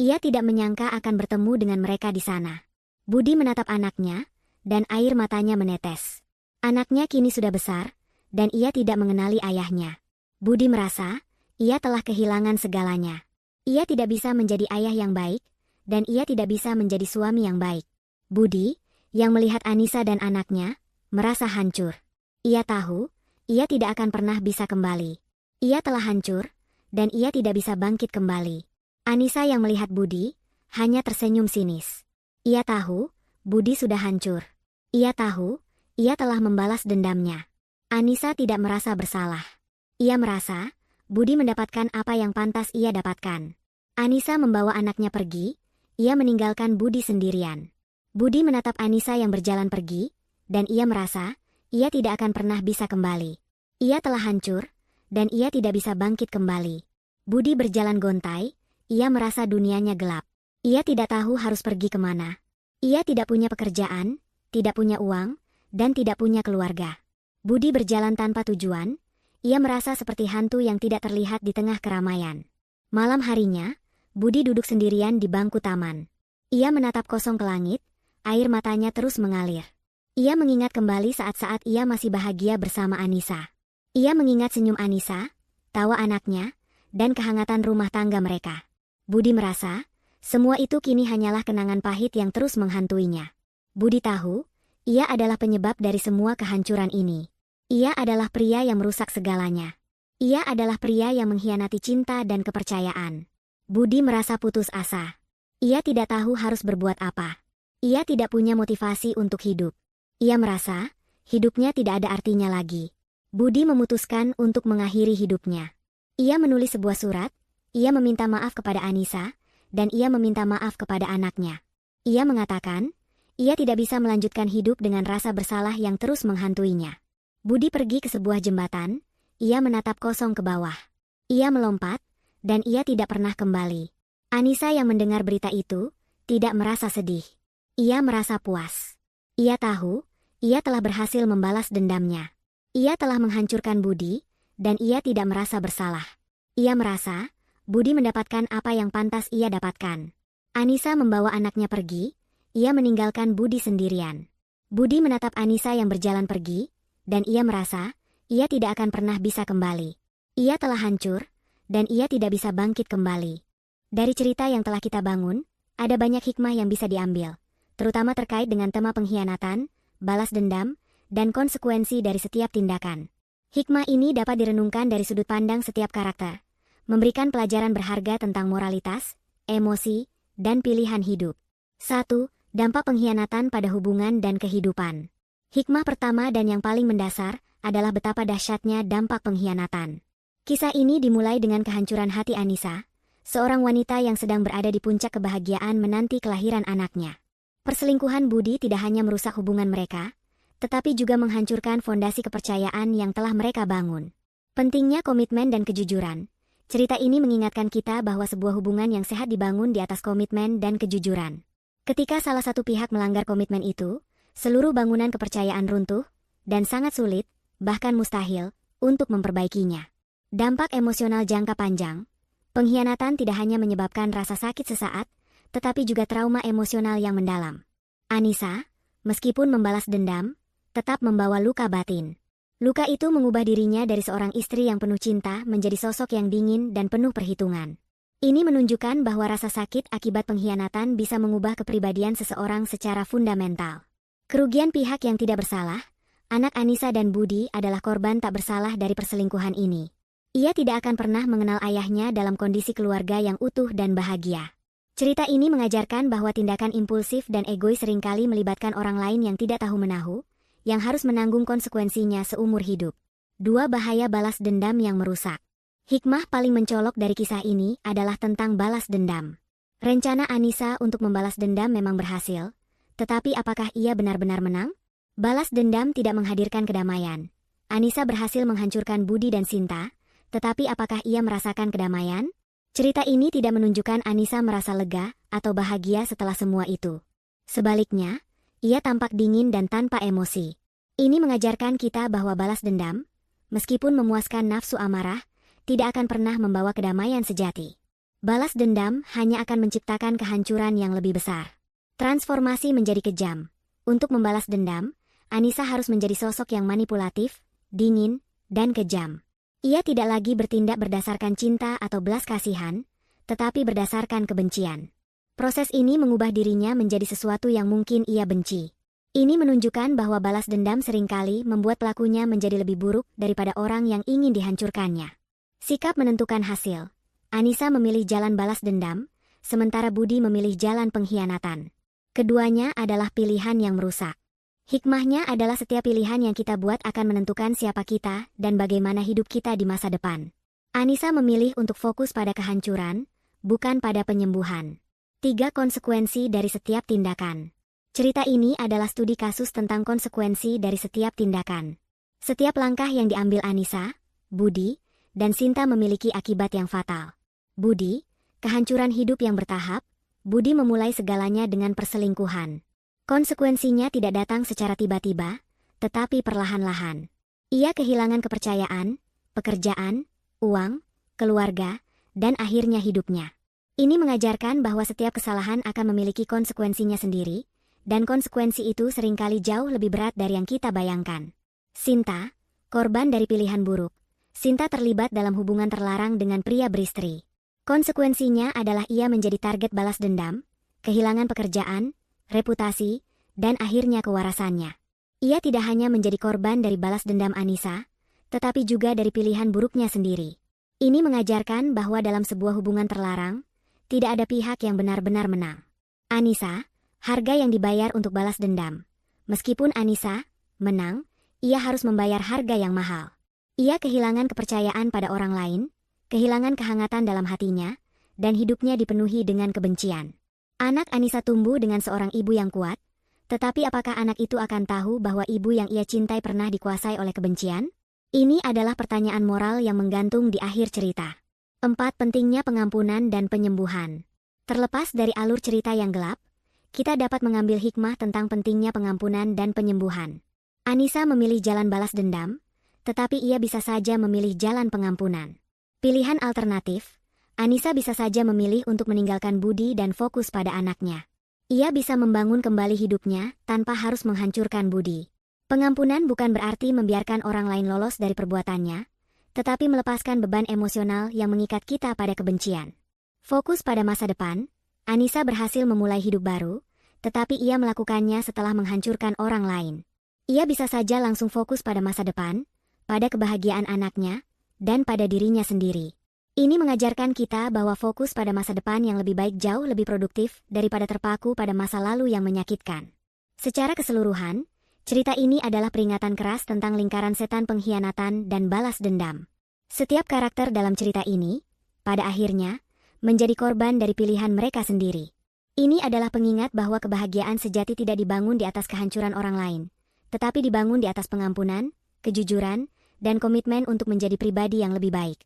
Ia tidak menyangka akan bertemu dengan mereka di sana. Budi menatap anaknya, dan air matanya menetes. Anaknya kini sudah besar, dan ia tidak mengenali ayahnya. Budi merasa, ia telah kehilangan segalanya. Ia tidak bisa menjadi ayah yang baik, dan ia tidak bisa menjadi suami yang baik. Budi, yang melihat Anissa dan anaknya, merasa hancur. Ia tahu, ia tidak akan pernah bisa kembali. Ia telah hancur, dan ia tidak bisa bangkit kembali. Anissa yang melihat Budi, hanya tersenyum sinis. Ia tahu, Budi sudah hancur. Ia tahu, ia telah membalas dendamnya. Anissa tidak merasa bersalah. Ia merasa, Budi mendapatkan apa yang pantas ia dapatkan. Anissa membawa anaknya pergi, ia meninggalkan Budi sendirian. Budi menatap Anissa yang berjalan pergi, dan ia merasa, ia tidak akan pernah bisa kembali. Ia telah hancur, dan ia tidak bisa bangkit kembali. Budi berjalan gontai, ia merasa dunianya gelap. Ia tidak tahu harus pergi kemana. Ia tidak punya pekerjaan, tidak punya uang, dan tidak punya keluarga. Budi berjalan tanpa tujuan, ia merasa seperti hantu yang tidak terlihat di tengah keramaian. Malam harinya, Budi duduk sendirian di bangku taman. Ia menatap kosong ke langit, air matanya terus mengalir. Ia mengingat kembali saat-saat ia masih bahagia bersama Anissa. Ia mengingat senyum Anissa, tawa anaknya, dan kehangatan rumah tangga mereka. Budi merasa, semua itu kini hanyalah kenangan pahit yang terus menghantuinya. Budi tahu, ia adalah penyebab dari semua kehancuran ini. Ia adalah pria yang merusak segalanya. Ia adalah pria yang mengkhianati cinta dan kepercayaan. Budi merasa putus asa. Ia tidak tahu harus berbuat apa. Ia tidak punya motivasi untuk hidup. Ia merasa, hidupnya tidak ada artinya lagi. Budi memutuskan untuk mengakhiri hidupnya. Ia menulis sebuah surat, ia meminta maaf kepada Anissa, dan ia meminta maaf kepada anaknya. Ia mengatakan, ia tidak bisa melanjutkan hidup dengan rasa bersalah yang terus menghantuinya. Budi pergi ke sebuah jembatan, ia menatap kosong ke bawah. Ia melompat, dan ia tidak pernah kembali. Anissa yang mendengar berita itu, tidak merasa sedih. Ia merasa puas. Ia tahu, ia telah berhasil membalas dendamnya. Ia telah menghancurkan Budi, dan ia tidak merasa bersalah. Ia merasa, Budi mendapatkan apa yang pantas ia dapatkan. Anissa membawa anaknya pergi, ia meninggalkan Budi sendirian. Budi menatap Anissa yang berjalan pergi, dan ia merasa, ia tidak akan pernah bisa kembali. Ia telah hancur, dan ia tidak bisa bangkit kembali. Dari cerita yang telah kita bangun, ada banyak hikmah yang bisa diambil, terutama terkait dengan tema pengkhianatan, balas dendam, dan konsekuensi dari setiap tindakan. Hikmah ini dapat direnungkan dari sudut pandang setiap karakter, memberikan pelajaran berharga tentang moralitas, emosi, dan pilihan hidup. 1. Dampak pengkhianatan pada hubungan dan kehidupan. Hikmah pertama dan yang paling mendasar adalah betapa dahsyatnya dampak pengkhianatan. Kisah ini dimulai dengan kehancuran hati Anissa, seorang wanita yang sedang berada di puncak kebahagiaan menanti kelahiran anaknya. Perselingkuhan Budi tidak hanya merusak hubungan mereka, tetapi juga menghancurkan fondasi kepercayaan yang telah mereka bangun. Pentingnya komitmen dan kejujuran. Cerita ini mengingatkan kita bahwa sebuah hubungan yang sehat dibangun di atas komitmen dan kejujuran. Ketika salah satu pihak melanggar komitmen itu, seluruh bangunan kepercayaan runtuh, dan sangat sulit, bahkan mustahil, untuk memperbaikinya. Dampak emosional jangka panjang. Pengkhianatan tidak hanya menyebabkan rasa sakit sesaat, tetapi juga trauma emosional yang mendalam. Anissa, meskipun membalas dendam, tetap membawa luka batin. Luka itu mengubah dirinya dari seorang istri yang penuh cinta menjadi sosok yang dingin dan penuh perhitungan. Ini menunjukkan bahwa rasa sakit akibat pengkhianatan bisa mengubah kepribadian seseorang secara fundamental. Kerugian pihak yang tidak bersalah, anak Anissa dan Budi adalah korban tak bersalah dari perselingkuhan ini. Ia tidak akan pernah mengenal ayahnya dalam kondisi keluarga yang utuh dan bahagia. Cerita ini mengajarkan bahwa tindakan impulsif dan egois seringkali melibatkan orang lain yang tidak tahu menahu, yang harus menanggung konsekuensinya seumur hidup. 2. Bahaya balas dendam yang merusak. Hikmah paling mencolok dari kisah ini adalah tentang balas dendam. Rencana Anissa untuk membalas dendam memang berhasil, tetapi apakah ia benar-benar menang? Balas dendam tidak menghadirkan kedamaian. Anissa berhasil menghancurkan Budi dan Sinta, tetapi apakah ia merasakan kedamaian? Cerita ini tidak menunjukkan Anissa merasa lega atau bahagia setelah semua itu. Sebaliknya, ia tampak dingin dan tanpa emosi. Ini mengajarkan kita bahwa balas dendam, meskipun memuaskan nafsu amarah, tidak akan pernah membawa kedamaian sejati. Balas dendam hanya akan menciptakan kehancuran yang lebih besar. Transformasi menjadi kejam. Untuk membalas dendam, Anissa harus menjadi sosok yang manipulatif, dingin, dan kejam. Ia tidak lagi bertindak berdasarkan cinta atau belas kasihan, tetapi berdasarkan kebencian. Proses ini mengubah dirinya menjadi sesuatu yang mungkin ia benci. Ini menunjukkan bahwa balas dendam seringkali membuat pelakunya menjadi lebih buruk daripada orang yang ingin dihancurkannya. Sikap menentukan hasil. Anissa memilih jalan balas dendam, sementara Budi memilih jalan pengkhianatan. Keduanya adalah pilihan yang merusak. Hikmahnya adalah setiap pilihan yang kita buat akan menentukan siapa kita dan bagaimana hidup kita di masa depan. Anissa memilih untuk fokus pada kehancuran, bukan pada penyembuhan. 3. Konsekuensi dari setiap tindakan. Cerita ini adalah studi kasus tentang konsekuensi dari setiap tindakan. Setiap langkah yang diambil Anissa, Budi, dan Sinta memiliki akibat yang fatal. Budi, kehancuran hidup yang bertahap. Budi memulai segalanya dengan perselingkuhan. Konsekuensinya tidak datang secara tiba-tiba, tetapi perlahan-lahan. Ia kehilangan kepercayaan, pekerjaan, uang, keluarga, dan akhirnya hidupnya. Ini mengajarkan bahwa setiap kesalahan akan memiliki konsekuensinya sendiri, dan konsekuensi itu seringkali jauh lebih berat dari yang kita bayangkan. Sinta, korban dari pilihan buruk. Sinta terlibat dalam hubungan terlarang dengan pria beristri. Konsekuensinya adalah ia menjadi target balas dendam, kehilangan pekerjaan, reputasi, dan akhirnya kewarasannya. Ia tidak hanya menjadi korban dari balas dendam Anissa, tetapi juga dari pilihan buruknya sendiri. Ini mengajarkan bahwa dalam sebuah hubungan terlarang, tidak ada pihak yang benar-benar menang. Anissa, harga yang dibayar untuk balas dendam. Meskipun Anissa menang, ia harus membayar harga yang mahal. Ia kehilangan kepercayaan pada orang lain, kehilangan kehangatan dalam hatinya, dan hidupnya dipenuhi dengan kebencian. Anak Anissa tumbuh dengan seorang ibu yang kuat, tetapi apakah anak itu akan tahu bahwa ibu yang ia cintai pernah dikuasai oleh kebencian? Ini adalah pertanyaan moral yang menggantung di akhir cerita. 4. Pentingnya pengampunan dan penyembuhan. Terlepas dari alur cerita yang gelap, kita dapat mengambil hikmah tentang pentingnya pengampunan dan penyembuhan. Anissa memilih jalan balas dendam, tetapi ia bisa saja memilih jalan pengampunan. Pilihan alternatif, Anissa bisa saja memilih untuk meninggalkan Budi dan fokus pada anaknya. Ia bisa membangun kembali hidupnya tanpa harus menghancurkan Budi. Pengampunan bukan berarti membiarkan orang lain lolos dari perbuatannya, tetapi melepaskan beban emosional yang mengikat kita pada kebencian. Fokus pada masa depan, Anissa berhasil memulai hidup baru, tetapi ia melakukannya setelah menghancurkan orang lain. Ia bisa saja langsung fokus pada masa depan, pada kebahagiaan anaknya, dan pada dirinya sendiri. Ini mengajarkan kita bahwa fokus pada masa depan yang lebih baik jauh lebih produktif daripada terpaku pada masa lalu yang menyakitkan. Secara keseluruhan, cerita ini adalah peringatan keras tentang lingkaran setan pengkhianatan dan balas dendam. Setiap karakter dalam cerita ini, pada akhirnya, menjadi korban dari pilihan mereka sendiri. Ini adalah pengingat bahwa kebahagiaan sejati tidak dibangun di atas kehancuran orang lain, tetapi dibangun di atas pengampunan, kejujuran, dan komitmen untuk menjadi pribadi yang lebih baik.